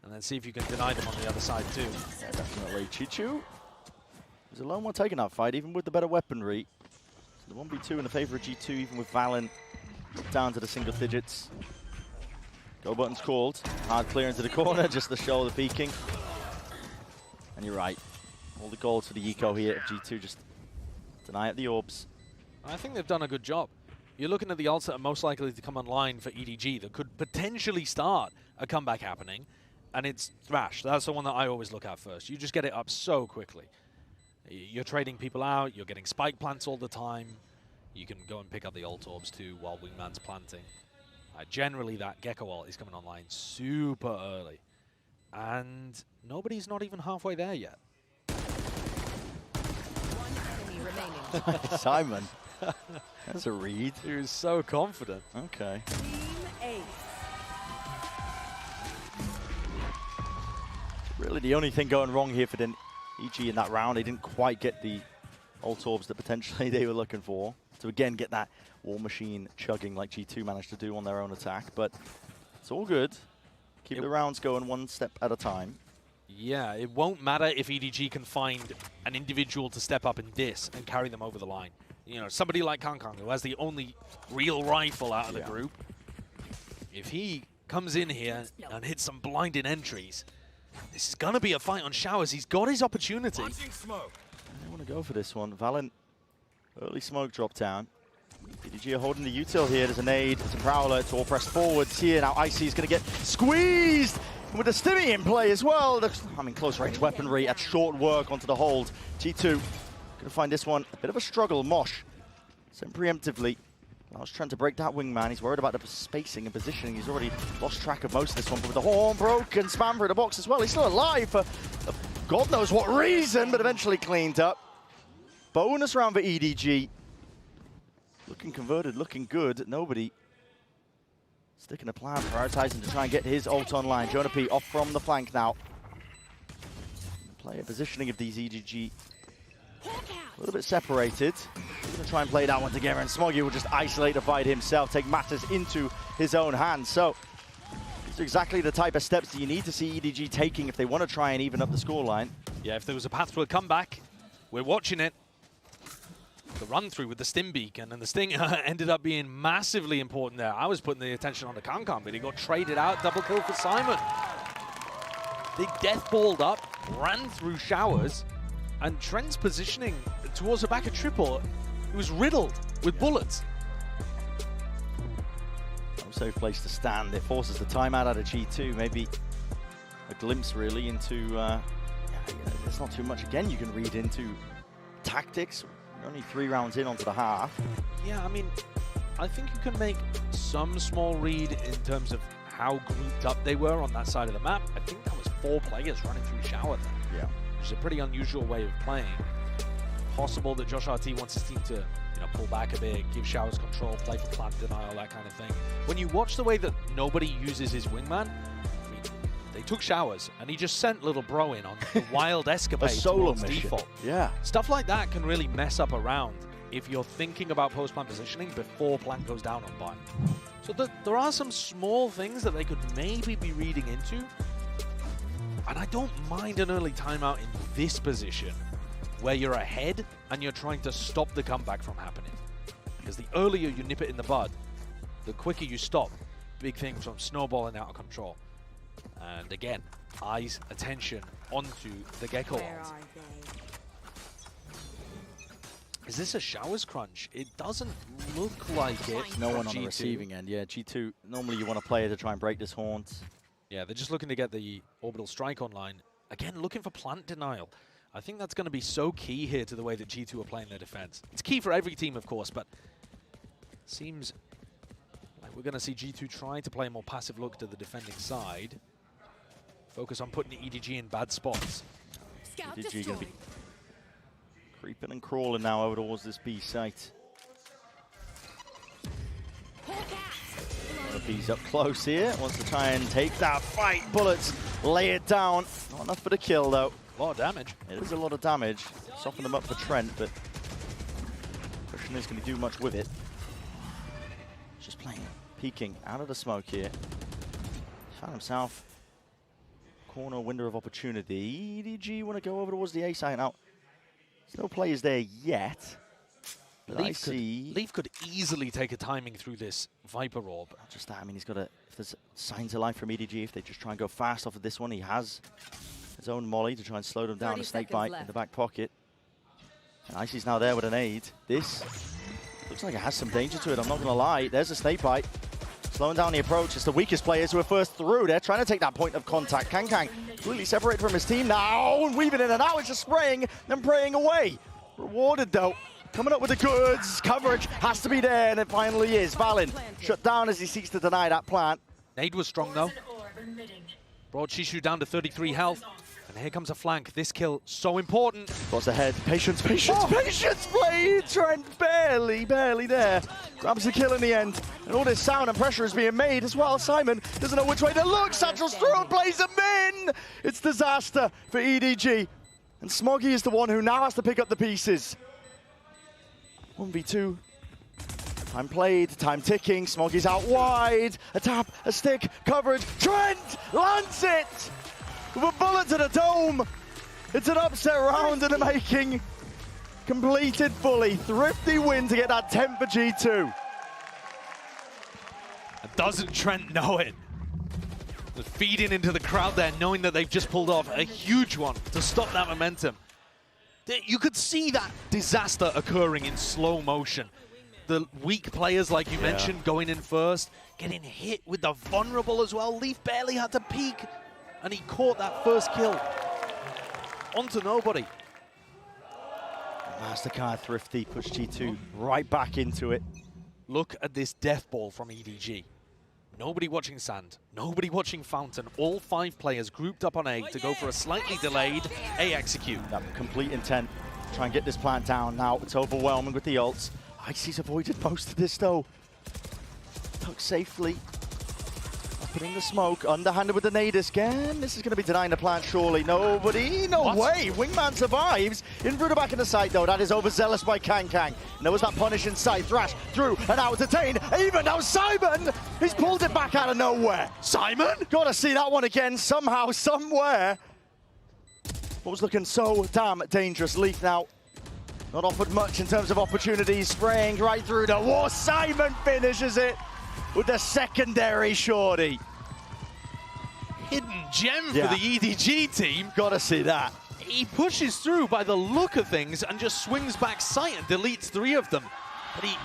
and then see if you can deny them on the other side too. Yeah, definitely. G2 is a lone one taking that fight, even with the better weaponry. So the 1v2 in the favor of G2, even with Valen down to the single digits. Go button's called. Hard clear into the corner, just the shoulder peeking. And you're right. All the goals for the eco here of G2, just deny at the orbs. I think they've done a good job. You're looking at the ults that are most likely to come online for EDG that could potentially start a comeback happening, and it's Thrash. That's the one that I always look at first. You just get it up so quickly. You're trading people out, you're getting spike plants all the time. You can go and pick up the ult orbs too while Wingman's planting. Generally, that Gecko ult is coming online super early, and nobody's not even halfway there yet. One enemy remaining. Simon. That's a read. He was so confident. Okay. Team Ace. Really the only thing going wrong here for the EG in that round, they didn't quite get the ult orbs that potentially they were looking for. To again get that war machine chugging like G2 managed to do on their own attack. But it's all good. Keep the rounds going one step at a time. Yeah, it won't matter if EDG can find an individual to step up in this and carry them over the line. You know, somebody like Kong Kong, who has the only real rifle out of the group. If he comes in here and hits some blinding entries, this is going to be a fight on showers. He's got his opportunity. They want to go for this one. Valen, early smoke drop down. EDG are holding the util here. There's a nade, there's a prowler. It's all pressed forwards here. Now Icy is going to get squeezed And with the Stimmy in play as well, close range weaponry at short work onto the hold. G2 going to find this one a bit of a struggle. Mosh sent preemptively. Allows Trent to break that wingman. He's worried about the spacing and positioning. He's already lost track of most of this one, but with the horn broken, spam through the box as well. He's still alive for God knows what reason, but eventually cleaned up. Bonus round for EDG. Looking converted, looking good. Nobody sticking a plan, prioritizing to try and get his ult online. Jonah P off from the flank now. Player positioning of these EDG a little bit separated. He's going to try and play that one together, and Smoggy will just isolate the fight himself, take matters into his own hands. So these are exactly the type of steps that you need to see EDG taking if they want to try and even up the scoreline. Yeah, if there was a path to a comeback, we're watching it. The run through with the Stim Beacon and the Stinger ended up being massively important there. I was putting the attention on the Kankan, but he got traded out, double kill for Simon. They death-balled up, ran through showers, and Trent's positioning towards the back of triple, it was riddled with bullets. No safe place to stand. It forces the timeout out of G2. Maybe a glimpse really into, there's not too much again you can read into tactics. We're only 3 rounds in onto the half. Yeah, I mean, I think you can make some small read in terms of how grouped up they were on that side of the map. I think that was 4 players running through shower there. Yeah. Which is a pretty unusual way of playing. Possible that Josh RT wants his team to, pull back a bit, give showers control, play for plant denial, that kind of thing. When you watch the way that nobody uses his wingman, I mean, they took showers and he just sent little bro in on the wild escapade a solo towards mission. default. Yeah. Stuff like that can really mess up a round if you're thinking about post-plant positioning before plant goes down on buy. So there are some small things that they could maybe be reading into. And I don't mind an early timeout in this position where you're ahead and you're trying to stop the comeback from happening. Because the earlier you nip it in the bud, the quicker you stop big things from snowballing out of control. And again, eyes, attention onto the Gecko ult. Is this a showers crunch? It doesn't look like it. No one on G2. the receiving end. Yeah, G2, normally you want a player to try and break this haunt. Yeah, they're just looking to get the orbital strike online. Again, looking for plant denial. I think that's going to be so key here to the way that G2 are playing their defense. It's key for every team, of course, but seems like we're going to see G2 trying to play a more passive look to the defending side. Focus on putting the EDG in bad spots. EDG going to be creeping and crawling now over towards this B site. B's up close here, wants to try and take that fight. Bullets lay it down. Not enough for the kill though. A lot of damage. It is a lot of damage. Soften them up for Trent, but question is, can he do much with it? Just playing, peeking out of the smoke here. Found himself corner window of opportunity. EDG want to go over towards the A site now. There's no players there yet. Leaf could easily take a timing through this Viper orb. Not just that, I mean, he's got a, if there's signs of life from EDG, if they just try and go fast off of this one, he has his own molly to try and slow them down, a snake bite in the back pocket. And Icy's now there with an aid. This looks like it has some danger to it, I'm not going to lie. There's a snake bite. Slowing down the approach. It's the weakest players who are first through. They're trying to take that point of contact. Kang really separated from his team now, and weaving in and out. It's just spraying, then praying away. Rewarded though. Coming up with the goods. Coverage has to be there, and it finally is. Valin shut down as he seeks to deny that plant. Nade was strong though. Brought Shishu down to 33 health. And here comes a flank. This kill, so important. What's ahead? Patience, patience, patience! Blade! Trent barely there. Grabs the kill in the end. And all this sound and pressure is being made as well. Simon doesn't know which way to look. Satchel's through and plays him in! It's disaster for EDG. And Smoggy is the one who now has to pick up the pieces. 1v2. Time played, time ticking. Smoggy's out wide. A tap, a stick, coverage. Trent lands it! With a bullet to the dome. It's an upset round in the making. Completed fully. Thrifty win to get that 10 for G2. Doesn't Trent know it? Just feeding into the crowd there, knowing that they've just pulled off a huge one to stop that momentum. You could see that disaster occurring in slow motion. The weak players, like you mentioned, going in first, getting hit with the vulnerable as well. Leaf barely had to peek. and he caught that first kill onto nobody. Mastercard Thrifty puts G2 right back into it. Look at this death ball from EDG. Nobody watching Sand, nobody watching Fountain. All 5 players grouped up on A to go for a slightly delayed A execute. That complete intent. Try and get this plant down now. It's overwhelming with the ults. Icy's avoided most of this though. Tucked safely. Up in the smoke. Underhanded with the nade again. This is going to be denying the plant surely. Nobody. No way. Wingman survives. Intruder back in the site though. That is overzealous by Kang. And there was that punish in sight. Thrash through and out detained. Even now Simon. He's pulled it back out of nowhere. Simon? Gotta see that one again somehow, somewhere. What was looking so damn dangerous. Leaf now not offered much in terms of opportunities. Spraying right through the wall. Simon finishes it with the secondary shorty. Hidden gem for the EDG team. Gotta see that. He pushes through by the look of things and just swings back sight and deletes 3 of them. But he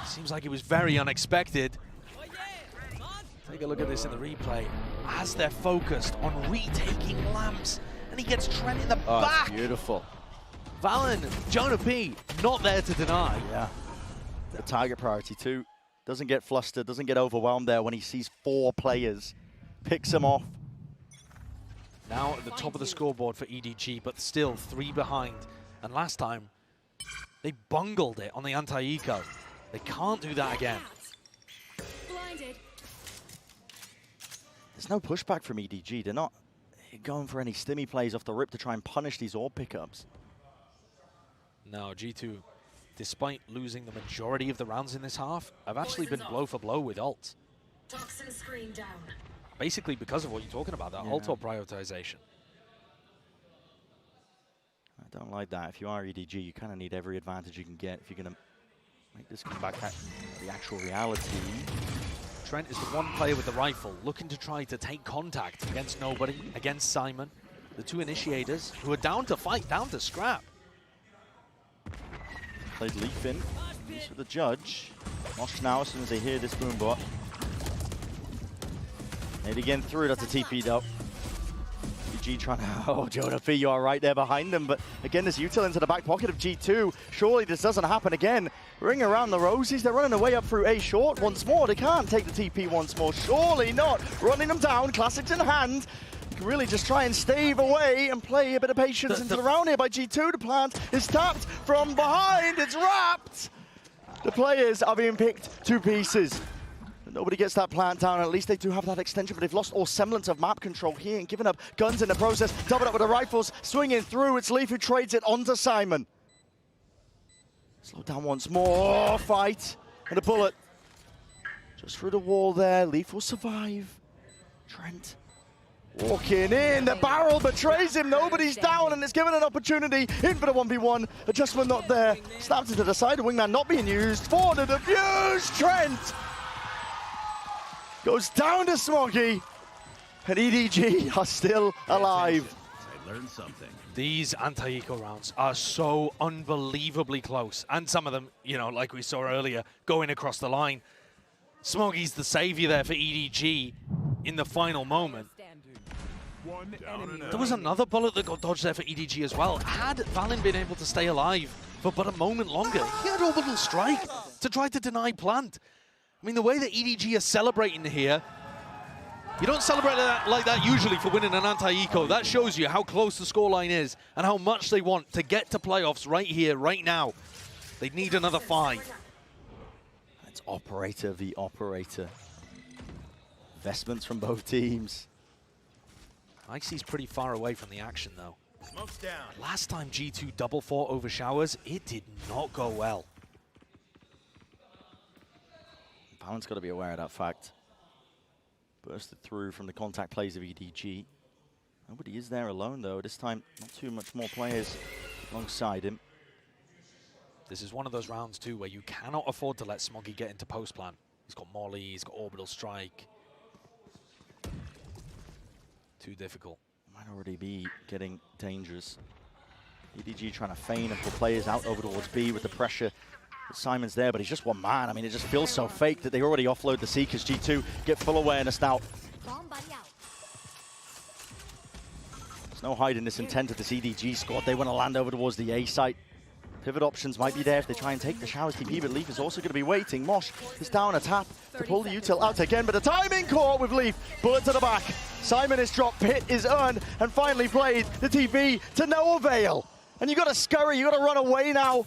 seems like it was very unexpected. Take a look at this in the replay. As they're focused on retaking lamps, and he gets Trent in the back. Beautiful. Valen, Jonah P, not there to deny. Yeah. The target priority too. Doesn't get flustered, doesn't get overwhelmed there when he sees 4 players. Picks them off. Now at the top of the scoreboard for EDG, but still 3 behind. And last time, they bungled it on the anti-eco. They can't do that again. Blinded. There's no pushback from EDG. They're not going for any stimmy plays off the rip to try and punish these orb pickups. No, G2, despite losing the majority of the rounds in this half, have actually been blow for blow with ults. Toxin screen down. Basically because of what you're talking about, that ult prioritization. I don't like that. If you are EDG, you kind of need every advantage you can get if you're going to make this come back to the actual reality. Trent is the one player with the rifle, looking to try to take contact against nobody, against Simon. The 2 initiators, who are down to fight, down to scrap. Played Leaf in. He's for the judge. Mosh now as soon as they hear this boom bot. Maybe again through, that's a TP though. G trying to, oh, Jonah P, you are right there behind them, but again, this util into the back pocket of G2. Surely this doesn't happen again. Ring around the roses, they're running away up through A short once more. They can't take the TP once more, surely not. Running them down, classics in hand. You can really just try and stave away and play a bit of patience into the round here by G2. The plant is tapped from behind, it's wrapped. The players are being picked to pieces. Nobody gets that plant down, at least they do have that extension, but they've lost all semblance of map control here and given up guns in the process. Doubled up with the rifles, swinging through. It's Leaf who trades it onto Simon. Slow down once more, fight, and a bullet. Just through the wall there, Leaf will survive. Trent walking in, the barrel betrays him, nobody's down, and it's given an opportunity. In for the 1v1, adjustment not there. Snapped into the side, the wingman not being used. For the defuse, Trent! Goes down to Smoggy, and EDG are still alive. I learned something. These anti-eco rounds are so unbelievably close. And some of them, you know, like we saw earlier, going across the line. Smoggy's the savior there for EDG in the final moment. There was another bullet that got dodged there for EDG as well. Had Valen been able to stay alive for but a moment longer, he had orbital strike to try to deny plant. I mean, the way that EDG are celebrating here, you don't celebrate like that usually for winning an anti-eco. That shows you how close the scoreline is and how much they want to get to playoffs right here, right now. They need another 5. It's operator v operator. Investments from both teams. Icy's pretty far away from the action, though. Smoke's down. Last time G2 double fought over showers, it did not go well. Valen's got to be aware of that fact. Bursted through from the contact plays of EDG. Nobody is there alone, though. This time, not too much more players alongside him. This is one of those rounds, too, where you cannot afford to let Smoggy get into post-plan. He's got Molly, he's got orbital strike. Too difficult. Might already be getting dangerous. EDG trying to feign and pull players out over towards B with the pressure. Simon's there, but he's just one man. I mean, it just feels so fake that they already offload the Seekers. G2 get full awareness now. no hiding this intent of this EDG squad. They want to land over towards the A site. Pivot options might be there if they try and take the Showers TP, but Leaf is also going to be waiting. Mosh is down a tap to pull the util out again, but the timing caught with Leaf. Bullet to the back. Simon is dropped, Pit is earned, and finally played the TP to no avail. And you got to scurry, you got to run away now.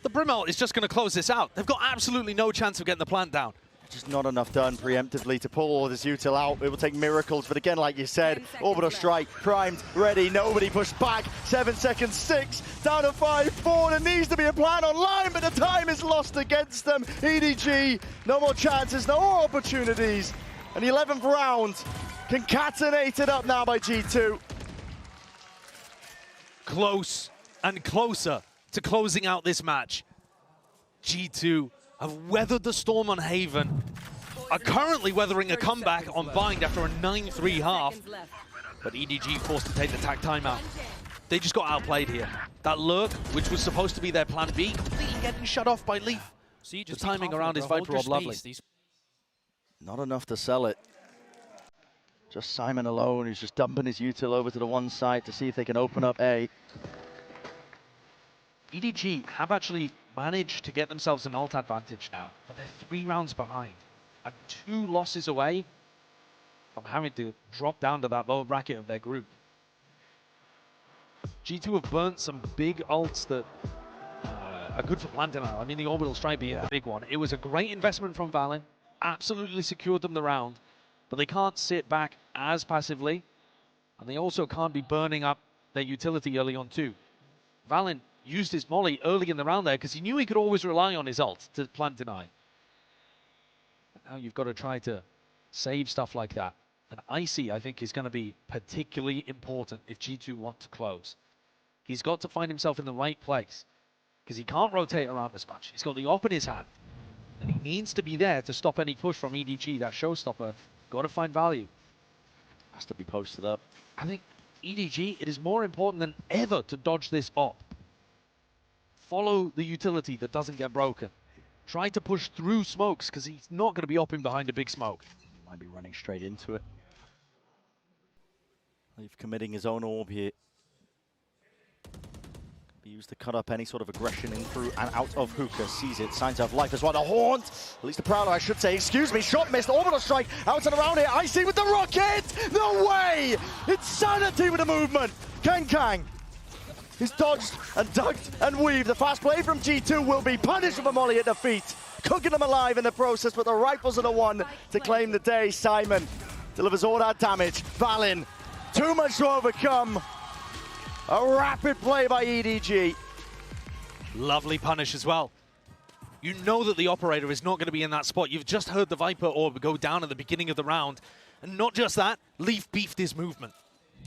The Brimalt is just going to close this out. They've got absolutely no chance of getting the plant down. Just not enough done preemptively to pull all this util out. It will take miracles, but again, like you said, orbital strike, primed, ready, nobody pushed back. 7 seconds, 6, down to 5, 4. There needs to be a plan online, but the time is lost against them. EDG, no more chances, no more opportunities. An 11th round, concatenated up now by G2. Close and closer to closing out this match. G2 have weathered the storm on Haven, are currently weathering a comeback on Bind after a 9-3 half, but EDG forced to take the tag timeout. They just got outplayed here. That lurk, which was supposed to be their plan B, completely getting shut off by Leaf. See, the timing around his Viper Orb lovely. Not enough to sell it. Just Simon alone, who's just dumping his util over to the one side to see if they can open up A. EDG have actually managed to get themselves an ult advantage now, but they're 3 rounds behind and 2 losses away from having to drop down to that lower bracket of their group. G2 have burnt some big ults that are good for planting now. I mean, the orbital strike being a big one. It was a great investment from Valen, absolutely secured them the round, but they can't sit back as passively, and they also can't be burning up their utility early on too. Valen used his molly early in the round there because he knew he could always rely on his ult to plant deny. Now you've got to try to save stuff like that. And Icy, I think, is going to be particularly important if G2 want to close. He's got to find himself in the right place because he can't rotate around as much. He's got the op in his hand. And he needs to be there to stop any push from EDG, that showstopper. Got to find value. Has to be posted up. I think EDG, it is more important than ever to dodge this op. Follow the utility that doesn't get broken. Try to push through smokes because he's not going to be opping behind a big smoke. Might be running straight into it. Leaf committing his own orb here. Be used to cut up any sort of aggression in through and out of Hookah. Sees it, signs of life as well. The Haunt, at least the Prowler, I should say. Excuse me, shot missed, orbital strike, out and around here. Icy with the rocket! No way! Insanity with the movement! Kang. He's dodged and ducked and weaved. The fast play from G2 will be punished with a molly at the feet. Cooking them alive in the process, but the rifles are the one to claim the day. Simon delivers all that damage. Valen, too much to overcome. A rapid play by EDG. Lovely punish as well. You know that the operator is not going to be in that spot. You've just heard the Viper Orb go down at the beginning of the round. And not just that, Leaf beefed his movement.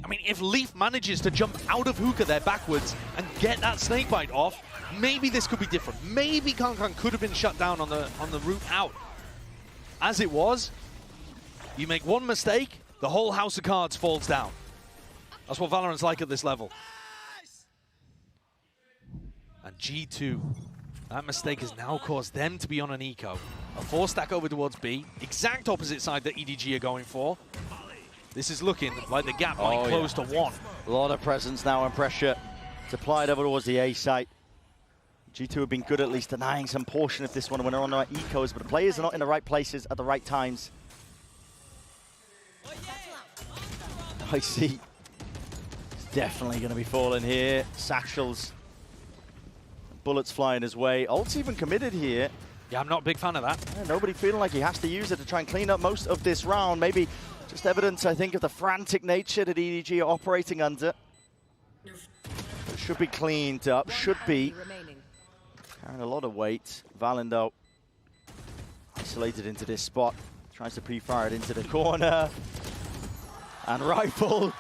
I mean, if Leaf manages to jump out of Hookah there backwards and get that snakebite off, maybe this could be different. Maybe Kang could have been shut down on the route out. As it was, you make one mistake, the whole house of cards falls down. That's what Valorant's like at this level. And G2, that mistake has now caused them to be on an eco. A 4-stack over towards B, exact opposite side that EDG are going for. This is looking like the gap might close to 1. A lot of presence now and pressure to apply it over towards the A site. G2 have been good at least denying some portion of this one when they're on the right ecos, but the players are not in the right places at the right times. I see. It's definitely going to be falling here. Satchels. Bullets flying his way. Ult's even committed here. Yeah, I'm not a big fan of that. Yeah, nobody feeling like he has to use it to try and clean up most of this round. Maybe just evidence, I think, of the frantic nature that EDG are operating under. It should be cleaned up, should be. Carrying a lot of weight. Valendo isolated into this spot. Tries to pre-fire it into the corner. And rifle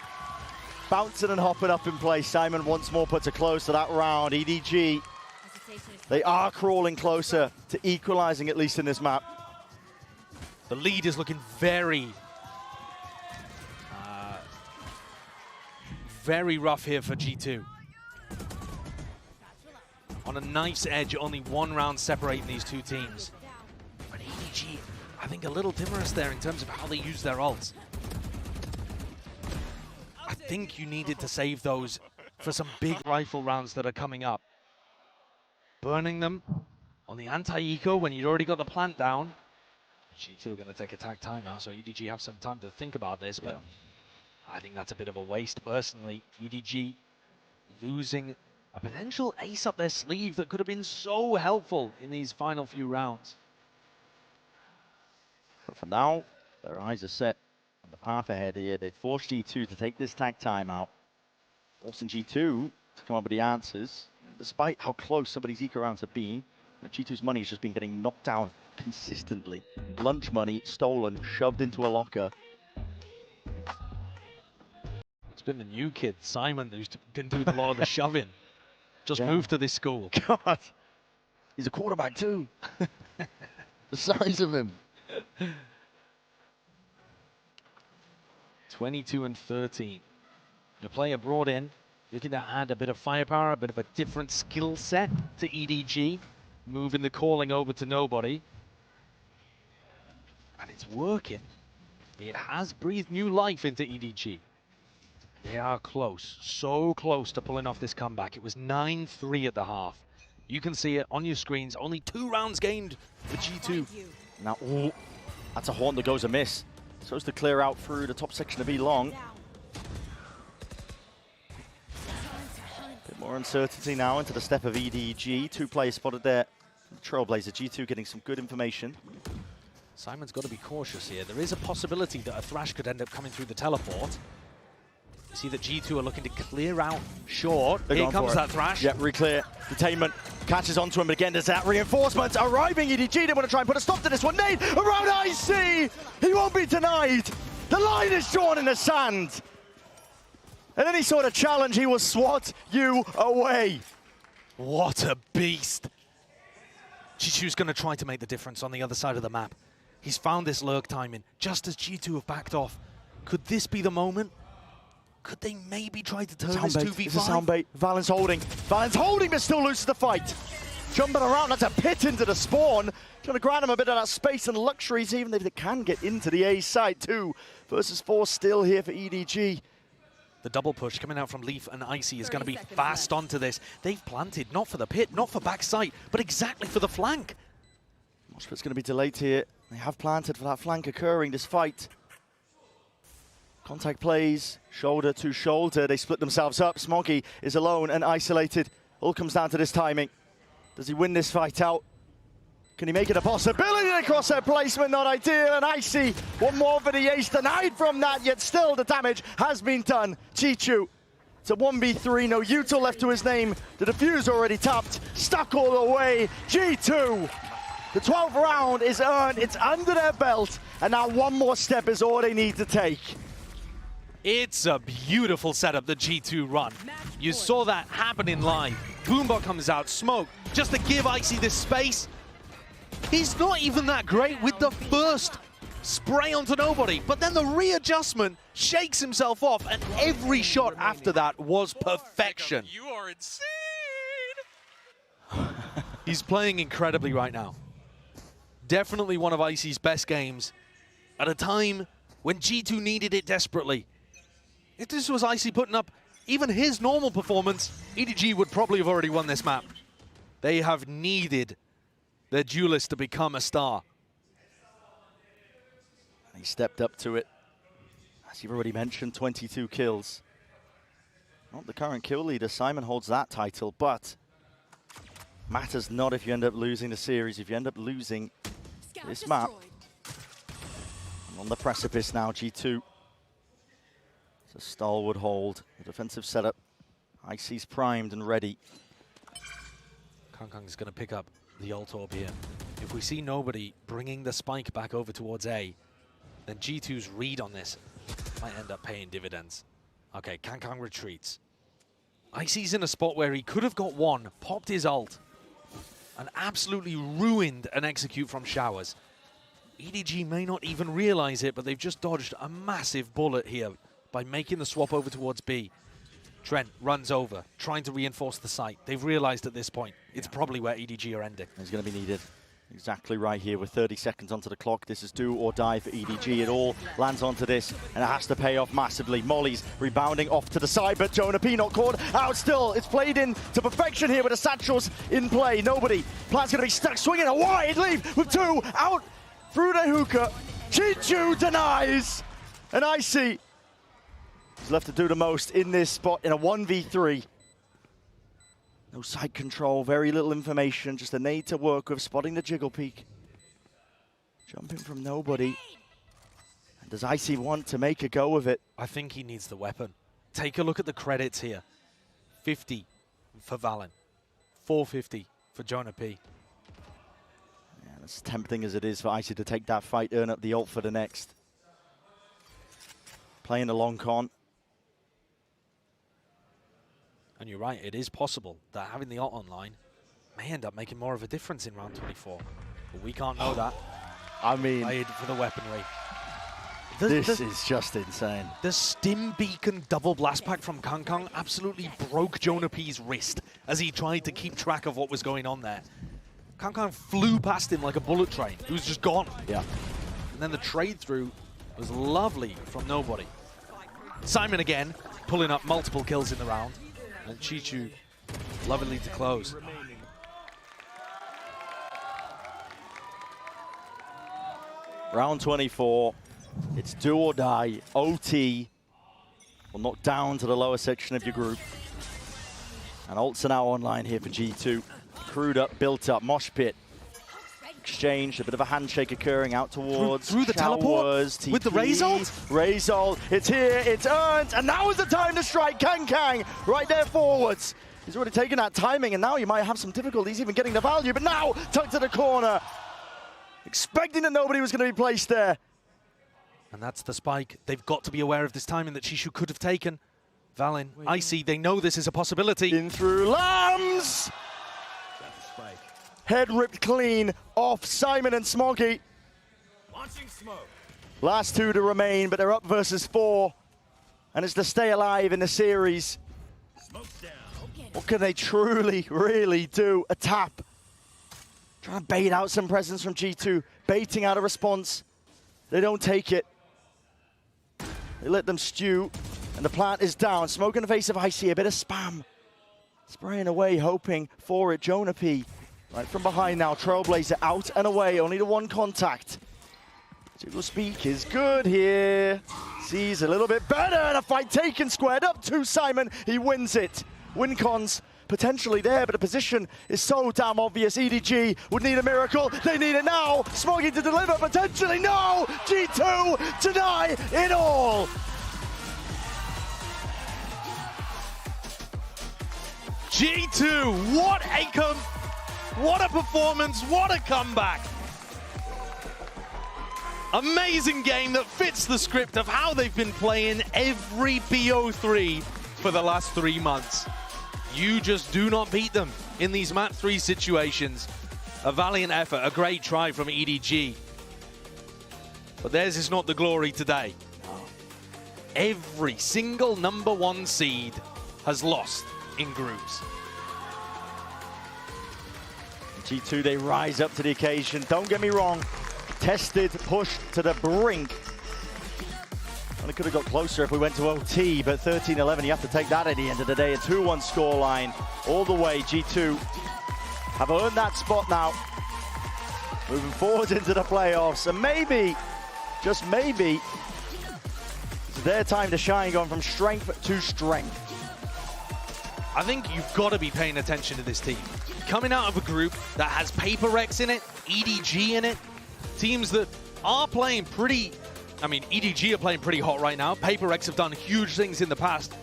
bouncing and hopping up in place. Simon once more puts a close to that round. EDG, they are crawling closer to equalizing, at least in this map. The lead is looking very rough here for G2. On a nice edge, only 1 round separating these two teams. But EDG, I think a little timorous there in terms of how they use their ults. think you needed to save those for some big... Rifle rounds that are coming up. Burning them on the anti-eco when you'd already got the plant down. G2 are going to take a tag timeout, so EDG have some time to think about this, but I think that's a bit of a waste personally. EDG losing a potential ace up their sleeve that could have been so helpful in these final few rounds. But for now, their eyes are set on the path ahead here. They forced G2 to take this tag timeout, forcing G2 to come up with the answers. Despite how close somebody's eco rounds have been, G2's money has just been getting knocked down consistently. Lunch money stolen, shoved into a locker. It's been the new kid, Simon, who's been doing a lot of the shoving. Just moved to this school. God, he's a quarterback too. The size of him. 22 and 13. The player brought in, looking to add a bit of firepower, a bit of a different skill set to EDG, moving the calling over to nobody. And it's working. It has breathed new life into EDG. They are close, so close to pulling off this comeback. It was 9-3 at the half. You can see it on your screens. Only 2 rounds gained for G2. Now, ooh, that's a horn that goes amiss. Supposed to clear out through the top section of E long. Bit more uncertainty now into the step of EDG. 2 players spotted there. Trailblazer, G2 getting some good information. Simon's got to be cautious here. There is a possibility that a Thrash could end up coming through the teleport. You see that G2 are looking to clear out short. Here comes that Thrash. Yep, re-clear. Detainment catches onto him, but again, there's that reinforcement arriving. EDG, they want to try and put a stop to this one. Nade around IC. He won't be denied. The line is drawn in the sand. And any sort of challenge, he will swat you away. What a beast. G2's going to try to make the difference on the other side of the map. He's found this lurk timing just as G2 have backed off. Could this be the moment? Could they maybe try to turn this 2v5? It's a sound bait. Valen's holding, but still loses the fight. Jumping around, that's a pit into the spawn. Trying to grant him a bit of that space and luxuries, even if they can get into the A side. 2 versus 4 still here for EDG. The double push coming out from Leaf and Icy is going to be fast onto this. They've planted, not for the pit, not for backside, but exactly for the flank. Moshpit's going to be delayed here. They have planted for that flank occurring, this fight. Contact plays, shoulder to shoulder. They split themselves up. Smoggy is alone and isolated. All comes down to this timing. Does he win this fight out? Can he make it a possibility? Across their placement, not ideal. And Icy, one more for the ace, denied from that, yet still the damage has been done. Chichu, it's a 1v3, no util left to his name. The defuse already tapped, stuck all the way. G2, the 12th round is earned, it's under their belt, and now one more step is all they need to take. It's a beautiful setup, the G2 run. You saw that happening live. Boombot comes out, smoke, just to give Icy this space. He's not even that great with the first spray onto nobody, but then the readjustment shakes himself off, and every shot after that was perfection. You are insane! He's playing incredibly right now. Definitely one of Icy's best games at a time when G2 needed it desperately. If this was Icy putting up even his normal performance, EDG would probably have already won this map. They have needed their duelist to become a star. He stepped up to it. As you've already mentioned, 22 kills. Not the current kill leader, Simon holds that title, but matters not if you end up losing the series, if you end up losing this map. And on the precipice now, G2. It's a stalwart hold, the defensive setup. Icy's primed and ready. Kong is going to pick up the ult orb here. If we see nobody bringing the spike back over towards A, then G2's read on this might end up paying dividends. Okay, Kong retreats. Icy's in a spot where he could have got one, popped his ult, and absolutely ruined an execute from Showers. EDG may not even realize it, but they've just dodged a massive bullet here by making the swap over towards B. Trent runs over, trying to reinforce the site. They've realized at this point, it's probably where EDG are ending. He's going to be needed. Exactly right here with 30 seconds onto the clock. This is do or die for EDG. It all lands onto this, and it has to pay off massively. Molly's rebounding off to the side, but Jonah P not caught out still. It's played in to perfection here with the satchels in play. Nobody. Plant's going to be stuck swinging a wide leave with 2 out through the hookah. G2 denies, and Icy is left to do the most in this spot in a 1v3. No side control, very little information, just a nade to work with, spotting the jiggle peak. Jumping from nobody. And does Icy want to make a go of it? I think he needs the weapon. Take a look at the credits here. 50 for Valen. 450 for Jonah P. Yeah, as tempting as it is for Icy to take that fight, earn up the ult for the next. Playing the long con. And you're right, it is possible that having the ult online may end up making more of a difference in round 24. But we can't know that. I mean, Played for the weaponry. this is just insane. The Stim Beacon double blast pack from Kang absolutely broke Jonah P's wrist as he tried to keep track of what was going on there. Kang flew past him like a bullet train. He was just gone. Yeah. And then the trade through was lovely from nobody. Simon again, pulling up multiple kills in the round. And Chichu lovingly to close. Round 24. It's do or die. OT will knock down to the lower section of your group. And ults are now online here for G2. Crewed up, built up, mosh pit. Exchange, a bit of a handshake occurring out towards through the teleport TP, with the Raze ult? Raze ult, it's here, it's earned, and now is the time to strike. Kang right there forwards. He's already taken that timing, and now you might have some difficulties even getting the value, but now tucked to the corner. Expecting that nobody was going to be placed there. And that's the spike. They've got to be aware of this timing that Chishu could have taken. Valen, Icy, they know this is a possibility. In through Lambs! Head ripped clean off Simon and Smoggy. Launching smoke. Last 2 to remain, but they're up versus 4. And it's to stay alive in the series. Smoke's down. What can they truly, really do? A tap. Trying to bait out some presence from G2. Baiting out a response. They don't take it. They let them stew. And the plant is down. Smoke in the face of Icy. A bit of spam. Spraying away, hoping for it. Jonah P. Right from behind now, Trailblazer out and away, only the 1 contact. Jiggle speak is good here. Sees a little bit better, and a fight taken, squared up to Simon. He wins it. Win cons potentially there, but the position is so damn obvious. EDG would need a miracle. They need it now. Smoggy to deliver, potentially no. G2 deny it all. G2, what a performance, what a comeback. Amazing game that fits the script of how they've been playing every BO3 for the last 3 months. You just do not beat them in these map 3 situations. A valiant effort, a great try from EDG. But theirs is not the glory today. Every single #1 seed has lost in groups. G2, they rise up to the occasion. Don't get me wrong. Tested, pushed to the brink. Only could have got closer if we went to OT, but 13-11, you have to take that at the end of the day. A 2-1 scoreline all the way. G2 have earned that spot now. Moving forward into the playoffs, and maybe, just maybe, it's their time to shine, going from strength to strength. I think you've got to be paying attention to this team. Coming out of a group that has Paper Rex in it, EDG in it, teams that are playing pretty, I mean, EDG are playing pretty hot right now. Paper Rex have done huge things in the past,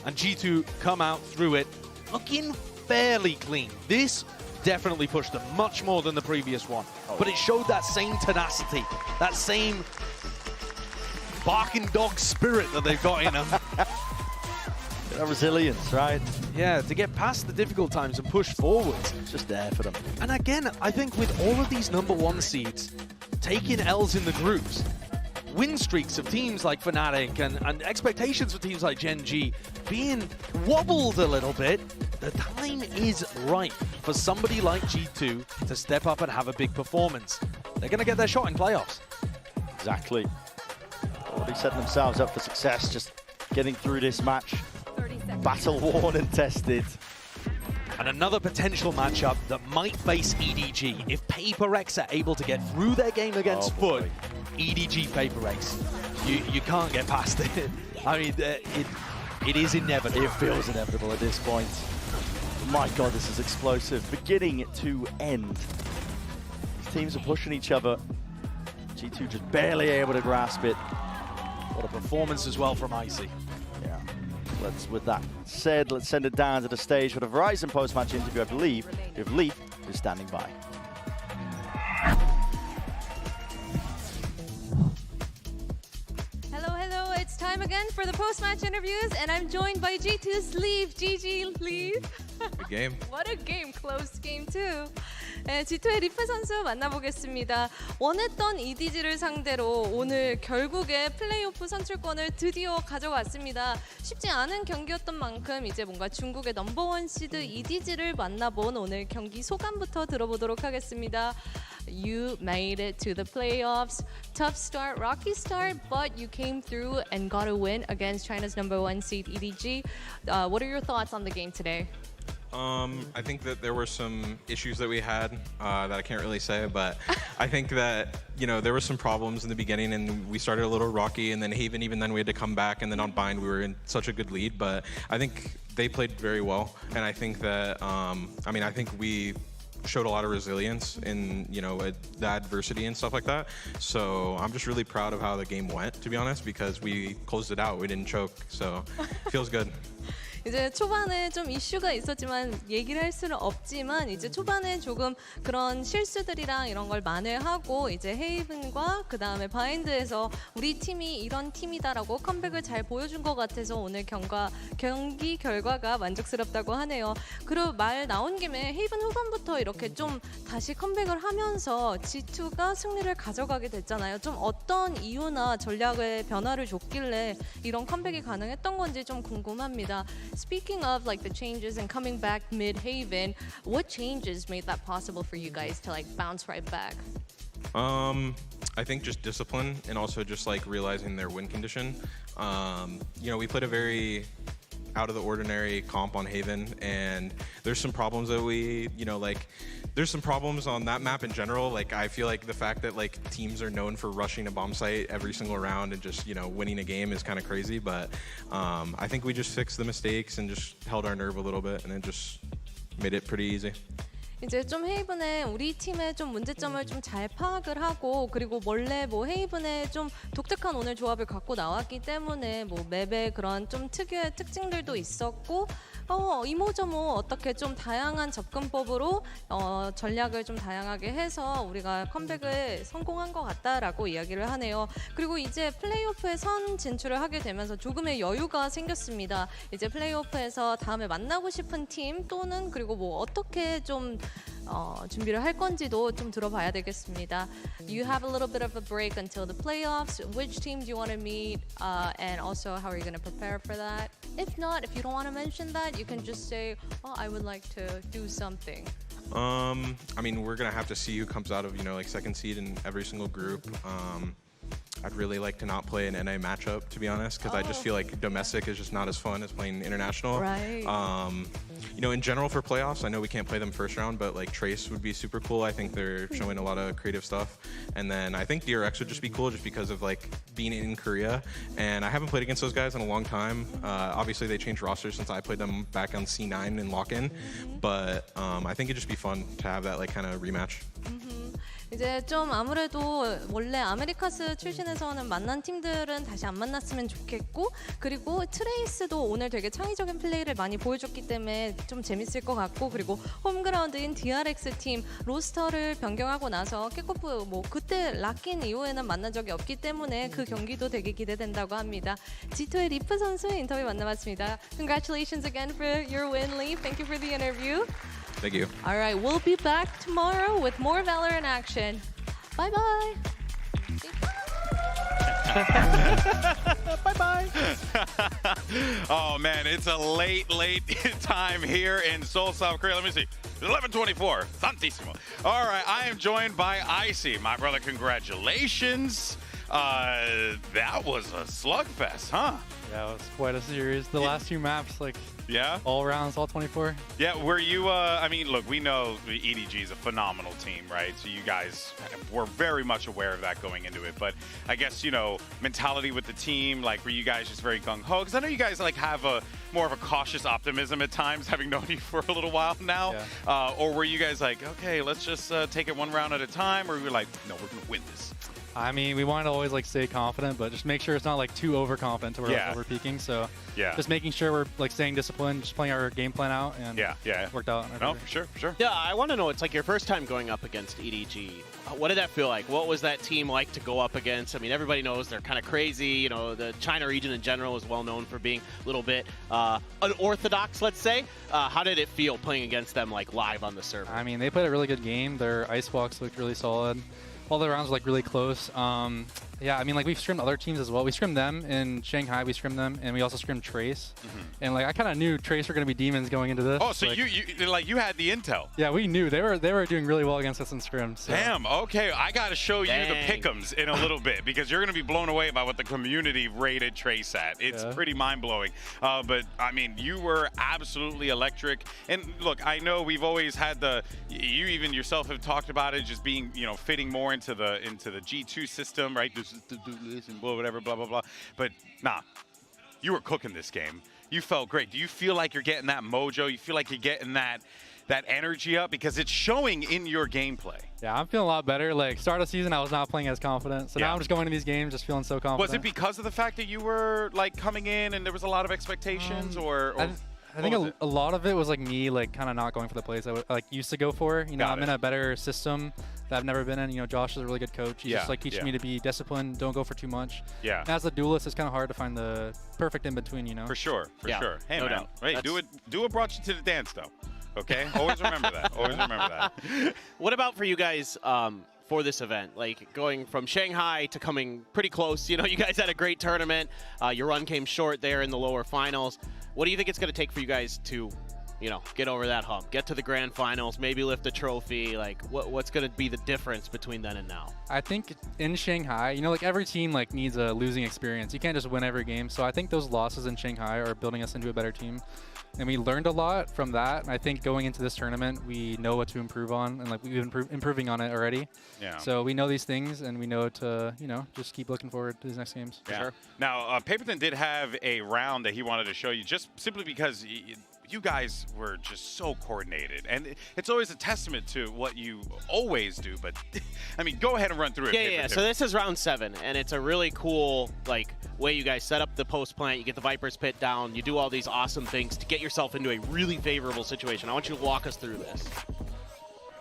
and G2 come out through it looking fairly clean. This definitely pushed them much more than the previous one, but it showed that same tenacity, that same barking dog spirit that they've got in them. Resilience, right? Yeah, to get past the difficult times and push forwards. It's just there for them. And again, I think with all of these #1 seeds taking L's in the groups, win streaks of teams like Fnatic and expectations for teams like Gen G being wobbled a little bit, the time is right for somebody like G2 to step up and have a big performance. They're going to get their shot in playoffs. Exactly. Already setting themselves up for success, just getting through this match. Battle worn and tested. And another potential matchup that might face EDG. If Paper X are able to get through their game against Foot, EDG Paper X, you can't get past it. I mean, it is inevitable. It feels inevitable at this point. My God, this is explosive. Beginning to end. These teams are pushing each other. G2 just barely able to grasp it. What a performance as well from Icy. Yeah. With that said, let's send it down to the stage for the Verizon post-match interview. I believe if Leaf is standing by. Hello, it's time again for the post-match interviews, and I'm joined by G2's Leaf. GG, Leaf. Good game. What a game, close game too. 네, G2의 리프 선수 만나보겠습니다. 원했던 EDG를 상대로 오늘 결국에 플레이오프 선출권을 드디어 가져왔습니다. 쉽지 않은 경기였던 만큼 이제 뭔가 중국의 넘버원 시드 EDG를 만나본 오늘 경기 소감부터 들어보도록 하겠습니다. You made it to the playoffs. Tough start, rocky start, but you came through and got a win against China's #1 seed EDG. What are your thoughts on the game today? I think that there were some issues that we had that I can't really say, but I think that, you know, there were some problems in the beginning and we started a little rocky, and then Haven, even then we had to come back, and then on Bind we were in such a good lead, but I think they played very well, and I think that, I mean, I think we showed a lot of resilience in, you know, the adversity and stuff like that. So I'm just really proud of how the game went, to be honest, because we closed it out. We didn't choke, so it feels good. 이제 초반에 좀 이슈가 있었지만 얘기를 할 수는 없지만 이제 초반에 조금 그런 실수들이랑 이런 걸 만회하고 이제 헤이븐과 그 다음에 바인드에서 우리 팀이 이런 팀이다라고 컴백을 잘 보여준 것 같아서 오늘 경기 결과가 만족스럽다고 하네요. 그리고 말 나온 김에 헤이븐 후반부터 이렇게 좀 다시 컴백을 하면서 G2가 승리를 가져가게 됐잖아요. 좀 어떤 이유나 전략의 변화를 줬길래 이런 컴백이 가능했던 건지 좀 궁금합니다. Speaking of like the changes and coming back mid-Haven, what changes made that possible for you guys to like bounce right back? I think just discipline and also just like realizing their win condition. You know, we played a very out of the ordinary comp on Haven, and there's some problems that we, you know, like there's some problems on that map in general. Like I feel like the fact that like teams are known for rushing a bomb site every single round and just, you know, winning a game is kind of crazy, but I think we just fixed the mistakes and just held our nerve a little bit, and it just made it pretty easy. 이제 좀 헤이븐의 우리 팀의 좀 문제점을 좀 잘 파악을 하고, 그리고 원래 뭐 헤이븐의 좀 독특한 오늘 조합을 갖고 나왔기 때문에 뭐 맵의 그런 좀 특유의 특징들도 있었고, 이모저모 어떻게 좀 다양한 접근법으로 전략을 좀 다양하게 해서 우리가 컴백을 성공한 것 같다라고 이야기를 하네요. 그리고 이제 플레이오프에 선 진출을 하게 되면서 조금의 여유가 생겼습니다. 이제 플레이오프에서 다음에 만나고 싶은 팀 또는 그리고 뭐 어떻게 좀 준비를 할 건지도 좀 들어봐야 되겠습니다. You have a little bit of a break until the playoffs. Which team do you want to meet? And also, how are you going to prepare for that? If not, if you don't want to mention that, you can just say, oh, I would like to do something. I mean, we're gonna have to see who comes out of, you know, like second seed in every single group. I'd really like to not play an NA matchup, to be honest, because I just feel like domestic is just not as fun as playing international. Right. You know, in general for playoffs, I know we can't play them first round, but like Trace would be super cool. I think they're showing a lot of creative stuff. And then I think DRX would just be cool just because of like being in Korea. And I haven't played against those guys in a long time. Obviously they changed rosters since I played them back on C9 in lock-in. But I think it'd just be fun to have that like kind of rematch. 이제 좀 아무래도 원래 아메리카스 출신에서는 만난 팀들은 다시 안 만났으면 좋겠고, 그리고 트레이스도 오늘 되게 창의적인 플레이를 많이 보여줬기 때문에 좀 재밌을 것 같고, 그리고 홈그라운드인 DRX 팀 로스터를 변경하고 나서 킥오프 뭐 그때 락인 이후에는 만난 적이 없기 때문에 그 경기도 되게 기대된다고 합니다. G2의 리프 선수의 인터뷰 만나봤습니다. Congratulations again for your win, Leaf. Thank you for the interview. Thank you. All right, we'll be back tomorrow with more Valorant action. Bye-bye. Bye-bye. Oh man, it's a late time here in Seoul, South Korea. Let me see. 11:24. Santissimo. All right, I am joined by Icy. My brother, congratulations. That was a slugfest, huh? Yeah, it was quite a series. The last two maps, like, yeah, all rounds, all 24. Yeah, were you, I mean, look, we know EDG is a phenomenal team, right? So you guys were very much aware of that going into it. But I guess, you know, mentality with the team, like, were you guys just very gung-ho? Because I know you guys, like, have a more of a cautious optimism at times, having known you for a little while now. Yeah. Or were you guys like, okay, let's just take it one round at a time? Or were you like, no, we're going to win this? I mean, we wanted to always like stay confident, but just make sure it's not like too overconfident to where we're over peaking. So just making sure we're like staying disciplined, just playing our game plan out, and it worked out. No, for sure, for sure. Yeah, I want to know, it's like your first time going up against EDG. What did that feel like? What was that team like to go up against? I mean, everybody knows they're kind of crazy. You know, the China region in general is well known for being a little bit unorthodox, let's say. How did it feel playing against them like live on the server? I mean, they played a really good game. Their icebox looked really solid. All the rounds were like really close. Yeah, I mean, like we've scrimmed other teams as well. We scrimmed them in Shanghai. We scrimmed them, and we also scrimmed Trace. And like I kind of knew Trace were going to be demons going into this. Oh, so like, you had the intel. Yeah, we knew they were doing really well against us in scrim. So. Damn. Okay, I got to show you the pick'ems in a little bit because you're going to be blown away by what the community rated Trace at. It's pretty mind blowing. But I mean, you were absolutely electric. And look, I know we've always had you even yourself have talked about it just being fitting more into the G2 system, right? This is to do this and whatever, blah blah blah. But nah, you were cooking this game. You felt great. Do you feel like you're getting that mojo? You feel like you're getting that energy up because it's showing in your gameplay? Yeah, I'm feeling a lot better. Like start of season, I was not playing as confident. So now I'm just going into these games just feeling so confident. Was it because of the fact that you were like coming in and there was a lot of expectations, or I think a lot of it was like me like kind of not going for the plays I like used to go for. I'm in a better system that I've never been in. Josh is a really good coach. He's just like teaching me to be disciplined, don't go for too much. Yeah. And as a duelist, it's kind of hard to find the perfect in between. For sure, for sure. Hey no man, right? Do what brought you to the dance though. Okay, always remember that. Always remember that. What about for you guys? For this event, like going from Shanghai to coming pretty close. You guys had a great tournament. Your run came short there in the lower finals. What do you think it's going to take for you guys to, get over that hump, get to the grand finals, maybe lift a trophy? Like, what's going to be the difference between then and now? I think in Shanghai, like every team like needs a losing experience. You can't just win every game. So I think those losses in Shanghai are building us into a better team. And we learned a lot from that. And I think going into this tournament, we know what to improve on. And like we've been improving on it already. Yeah. So we know these things and we know to, just keep looking forward to these next games. Yeah. For sure. Now, Paperton did have a round that he wanted to show you just simply because you guys were just so coordinated. And it's always a testament to what you always do. But, I mean, go ahead and run through it. Yeah. So this is round 7. And it's a really cool, way you guys set up the post plant. You get the Viper's Pit down. You do all these awesome things to get yourself into a really favorable situation. I want you to walk us through this.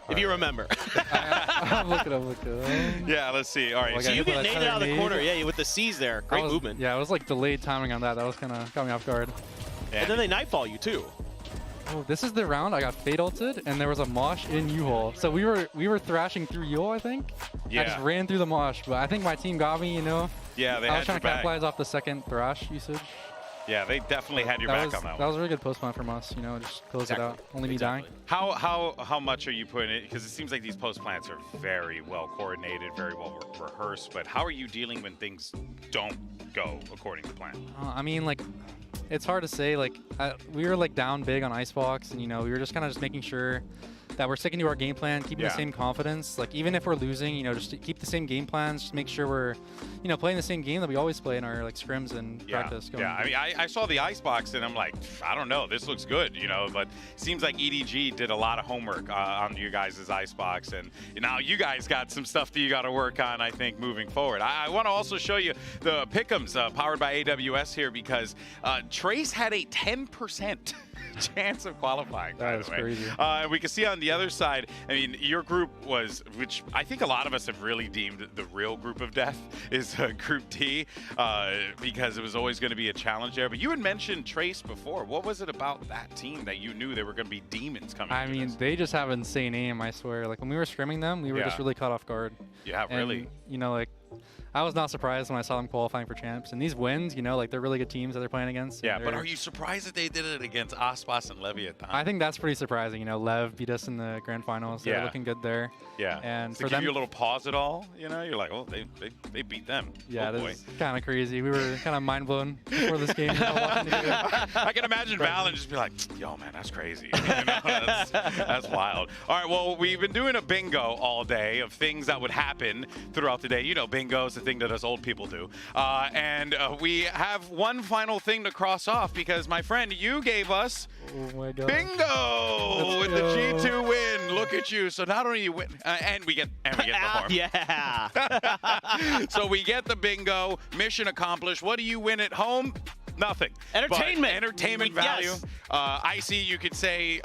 If you remember. I'm looking up. Yeah, let's see. All right. So you get naded out of the corner. Yeah, with the C's there. Great movement. Yeah, it was like delayed timing on that. That was kind of got me off guard. And then they nightfall you too. Oh, this is the round I got fade ulted, and there was a mosh in U-Hole. So we were thrashing through U-Hole, I think. Yeah. I just ran through the mosh, but I think my team got me, Yeah, they had your back. I was trying to capitalize off the second thrash usage. Yeah, they definitely had your back on that one. That was a really good post plan from us, just close it out. Only me dying. How much are you putting it? Because it seems like these post plants are very well coordinated, very well rehearsed. But how are you dealing when things don't go according to plan? I mean, it's hard to say. We were down big on Icebox, and we were just kind of making sure that we're sticking to our game plan, keeping the same confidence. Even if we're losing, just to keep the same game plans, just make sure we're, playing the same game that we always play in our scrims and practice. Yeah, I mean, I saw the Icebox and I'm like, I don't know, this looks good, but it seems like EDG did a lot of homework on you guys' Icebox, and now you guys got some stuff that you got to work on, I think, moving forward. I want to also show you the pick'ems powered by AWS here because Trace had a 10% chance of qualifying. That is crazy. We can see on the other side, I mean, your group was, which I think a lot of us have really deemed the real group of death, is Group D, because it was always going to be a challenge there. But you had mentioned Trace before. What was it about that team that you knew they were going to be demons coming? I mean, they just have insane aim, I swear. When we were scrimming them, we were just really caught off guard. Yeah, really. I was not surprised when I saw them qualifying for champs. And these wins, you know, like they're really good teams that they're playing against. Yeah, but are you surprised that they did it against Aspas and Leviathan? I think that's pretty surprising. You know, Lev beat us in the grand finals. They're looking good there. Yeah. And to for give them, you a little pause at all, you know, you're like, oh, they beat them. Yeah, oh, boy. this is kind of crazy. We were kind of mind blown before this game. I can imagine Valen just be like, yo, man, that's crazy. You know, that's wild. All right, well, we've been doing a bingo all day of things that would happen throughout the day. You know, bingo is the thing that us old people do. And we have one final thing to cross off because, my friend, you gave us bingo with the G2 win. Look at you. So not only you win, and we get the horn. Yeah. So we get the bingo. Mission accomplished. What do you win at home? Nothing. Entertainment. But entertainment value. Yes. Icy, you could say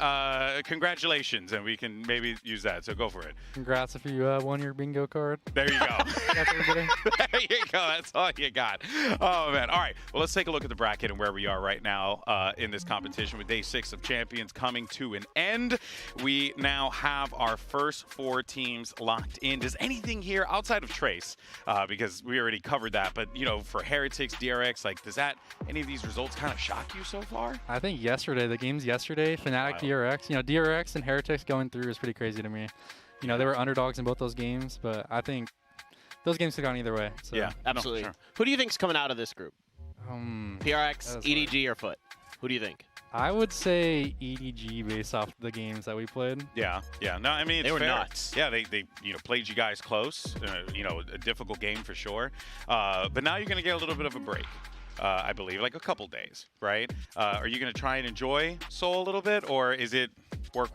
congratulations, and we can maybe use that. So go for it. Congrats if you won your bingo card. There you go. There you go. That's all you got. Oh, man. All right. Well, let's take a look at the bracket and where we are right now in this competition with Day 6 of Champions coming to an end. We now have our first 4 teams locked in. Does anything here outside of Trace, because we already covered that, but, you know, for Heretics, DRX, like, does that any of these results kind of shock you so far? I think the games yesterday, Fnatic, DRX, you know, DRX and Heretics going through is pretty crazy to me. You know, they were underdogs in both those games, but I think those games could have gone either way. So. Yeah, absolutely. No, sure. Who do you think's coming out of this group? PRX, EDG, or Foot? Who do you think? I would say EDG based off the games that we played. Yeah. No, I mean, it's they were fair. nuts. Yeah, they you know, played you guys close. You know, a difficult game for sure. But now you're going to get a little bit of a break. I believe, like a couple days, right? Are you going to try and enjoy Seoul a little bit, or is it work?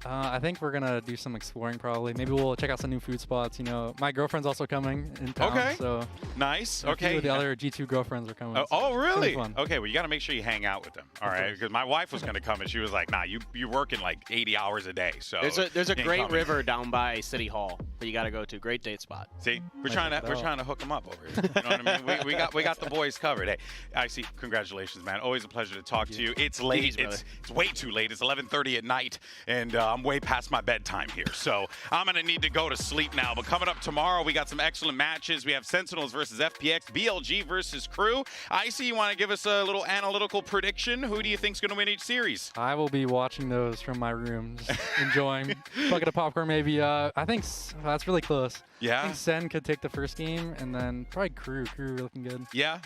I think we're going to do some exploring probably. Maybe we'll check out some new food spots. You know, my girlfriend's also coming in town. Okay. So nice. Okay. The other G2 girlfriends are coming. Oh, really? Okay, well, you got to make sure you hang out with them. All right, because my wife was going to come and she was like, nah, you're working like 80 hours a day. So there's a great river down by City Hall that you got to go to. Great date spot. See, we're trying to hook them up over here. You know what I mean? We got the boys covered. Hey, I see. Congratulations, man. Always a pleasure to talk to you. It's late. It's way too late. It's 11:30 at night, and I'm way past my bedtime here. So I'm going to need to go to sleep now. But coming up tomorrow, we got some excellent matches. We have Sentinels versus FPX, BLG versus Crew. Icy, you want to give us a little analytical prediction? Who do you think's going to win each series? I will be watching those from my room, just enjoying bucket of popcorn maybe. I think that's really close. Yeah. I think Sen could take the first game, and then probably Crew looking good. Yeah.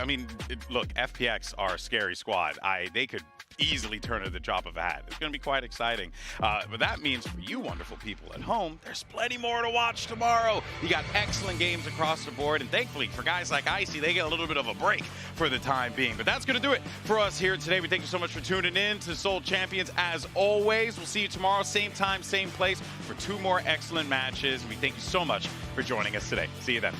I mean, look, FPX are a scary squad. They could easily turn at the drop of a hat. It's going to be quite exciting. But that means for you wonderful people at home, there's plenty more to watch tomorrow. You got excellent games across the board, and thankfully for guys like Icy, they get a little bit of a break for the time being. But that's going to do it for us here today. We thank you so much for tuning in to Seoul Champions. As always, we'll see you tomorrow, same time, same place, for 2 more excellent matches. We thank you so much for joining us today. See you then.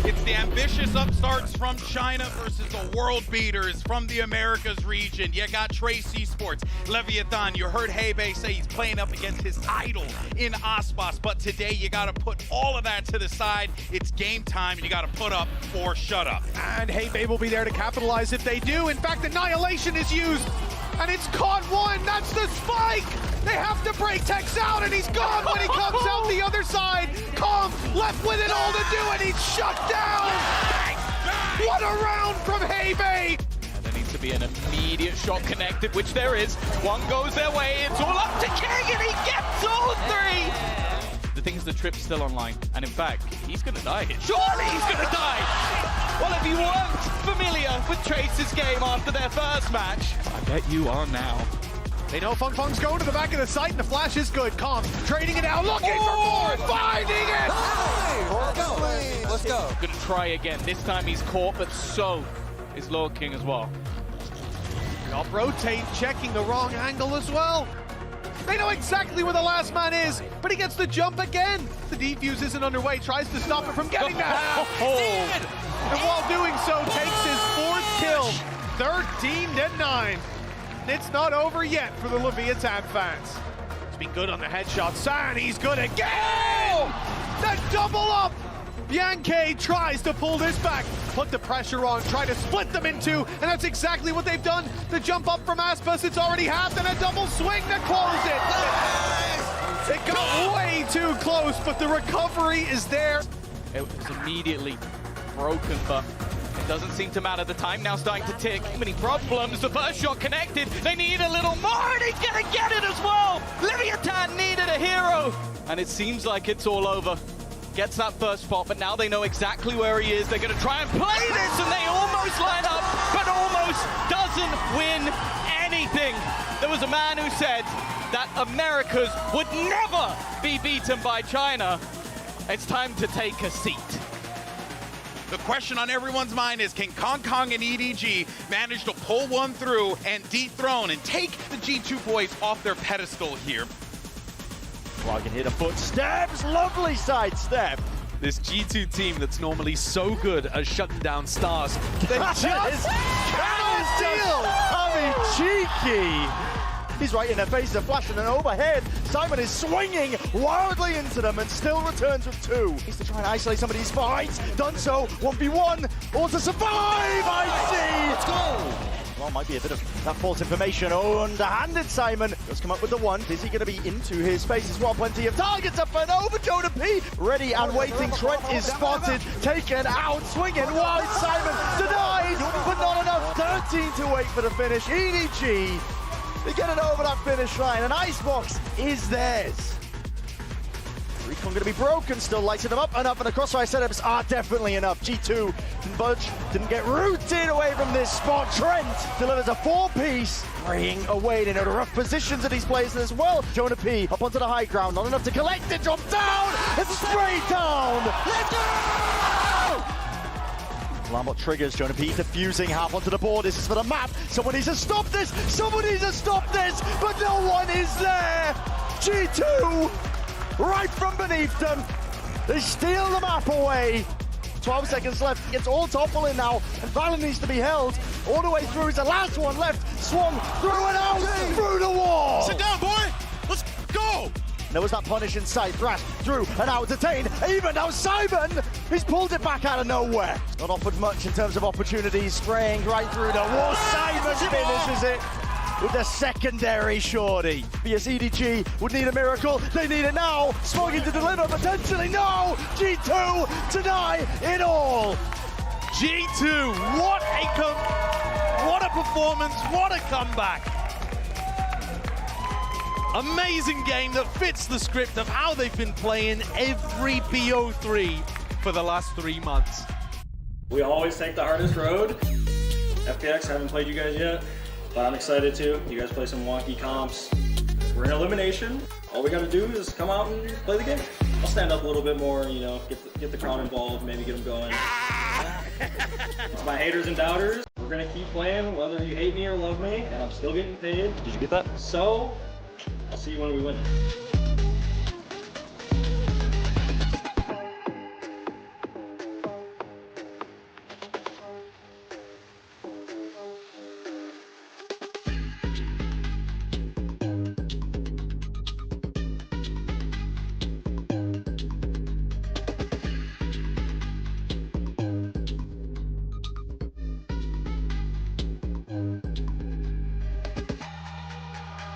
It's the ambitious upstarts from China versus the world beaters from the Americas region. You got Trace Esports, Leviathan. You heard Hebe say he's playing up against his idol in Aspas. But today you got to put all of that to the side. It's game time, and you got to put up or shut up. And Hebe will be there to capitalize if they do. In fact, Annihilation is used, and it's caught one. That's the spike. They have to break Tex out, and he's gone when he comes out the other side. Calm left with it all to do, and he's shut down. What a round from Hebe. There needs to be an immediate shot connected, which there is. One goes their way. It's all up to King, and he gets all 3. The thing is, the trip's still online, and in fact, he's going to die here. Surely he's going to die. Well, if you weren't familiar with Trace's game after their first match, I bet you are now. They know Fung Fung's going to the back of the site, and the flash is good. Calm, trading it out, looking for more, finding it! Let's go. Gonna try again. This time he's caught, but so is Lord King as well. Up rotate, checking the wrong angle as well. They know exactly where the last man is, but he gets the jump again. The defuse isn't underway, tries to stop it from getting that. And while doing so, takes his 4th kill, 13-9. It's not over yet for the Leviathan fans. He's been good on the headshot. San, he's good again! The double up! Bianche tries to pull this back, put the pressure on, try to split them in 2, and that's exactly what they've done. The jump up from Aspas, it's already halved, and a double swing to close it. It got way too close, but the recovery is there. It was immediately broken, but it doesn't seem to matter. The time now starting to tick. Many problems. The first shot connected. They need a little more, and he's gonna get it as well. Leviathan needed a hero, and it seems like it's all over. Gets that first spot, but now they know exactly where he is. They're gonna try and play this, and they almost line up, but almost doesn't win anything. There was a man who said that Americas would never be beaten by China. It's time to take a seat. The question on everyone's mind is, can Kong and EDG manage to pull one through and dethrone and take the G2 boys off their pedestal here? Well, I can hear the footsteps. Lovely sidestep. This G2 team that's normally so good at shutting down stars, they just cannot steal. I mean, cheeky. He's right in their face, they're flashing and overhead. Simon is swinging wildly into them and still returns with 2. He's to try and isolate some of these fights. Done so, 1v1, all to survive, I see. Let's go. Well, might be a bit of that false information. Oh, underhanded Simon. Does come up with the 1. Is he going to be into his space as well? Plenty of targets up and over. Jonah P. Ready and waiting. Trent is spotted. Taken out. Swinging wide. Simon denied, but not enough. 13 to 8 for the finish. EDG. They get it over that finish line. An icebox is theirs. Recon going to be broken, still lighting them up, and the crossfire setups are definitely enough. G2 didn't budge, didn't get rooted away from this spot. Trent delivers a 4-piece, spraying away in rough positions at these players as well. Jonah P up onto the high ground, not enough to collect it, drop down, and straight down. Let's go! Lambot triggers, Jonah P defusing half onto the board. This is for the map. Someone needs to stop this, someone needs to stop this, but no one is there. G2 right from beneath them. They steal the map away. 12 seconds left. It's all toppling now, and Valorant needs to be held all the way through. It's the last one left. Swung through and out, through the wall. Sit down, boy. Let's go. There was that punish in sight. Thrash through and out, detained. Even now Simon, he's pulled it back out of nowhere. Not offered much in terms of opportunities. Spraying right through the wall. Simon finishes it with the secondary shorty. BS EDG would need a miracle. They need it now. Smoking to deliver, potentially no. G2 to deny it all. G2, what a performance, what a comeback. Amazing game that fits the script of how they've been playing every BO3 for the last 3 months. We always take the hardest road. FPX, haven't played you guys yet, but I'm excited to. You guys play some wonky comps. We're in elimination. All we gotta do is come out and play the game. I'll stand up a little bit more, you know, get the crowd involved, maybe get them going. To my haters and doubters, we're gonna keep playing whether you hate me or love me, and I'm still getting paid. Did you get that? So, I'll see you when we win.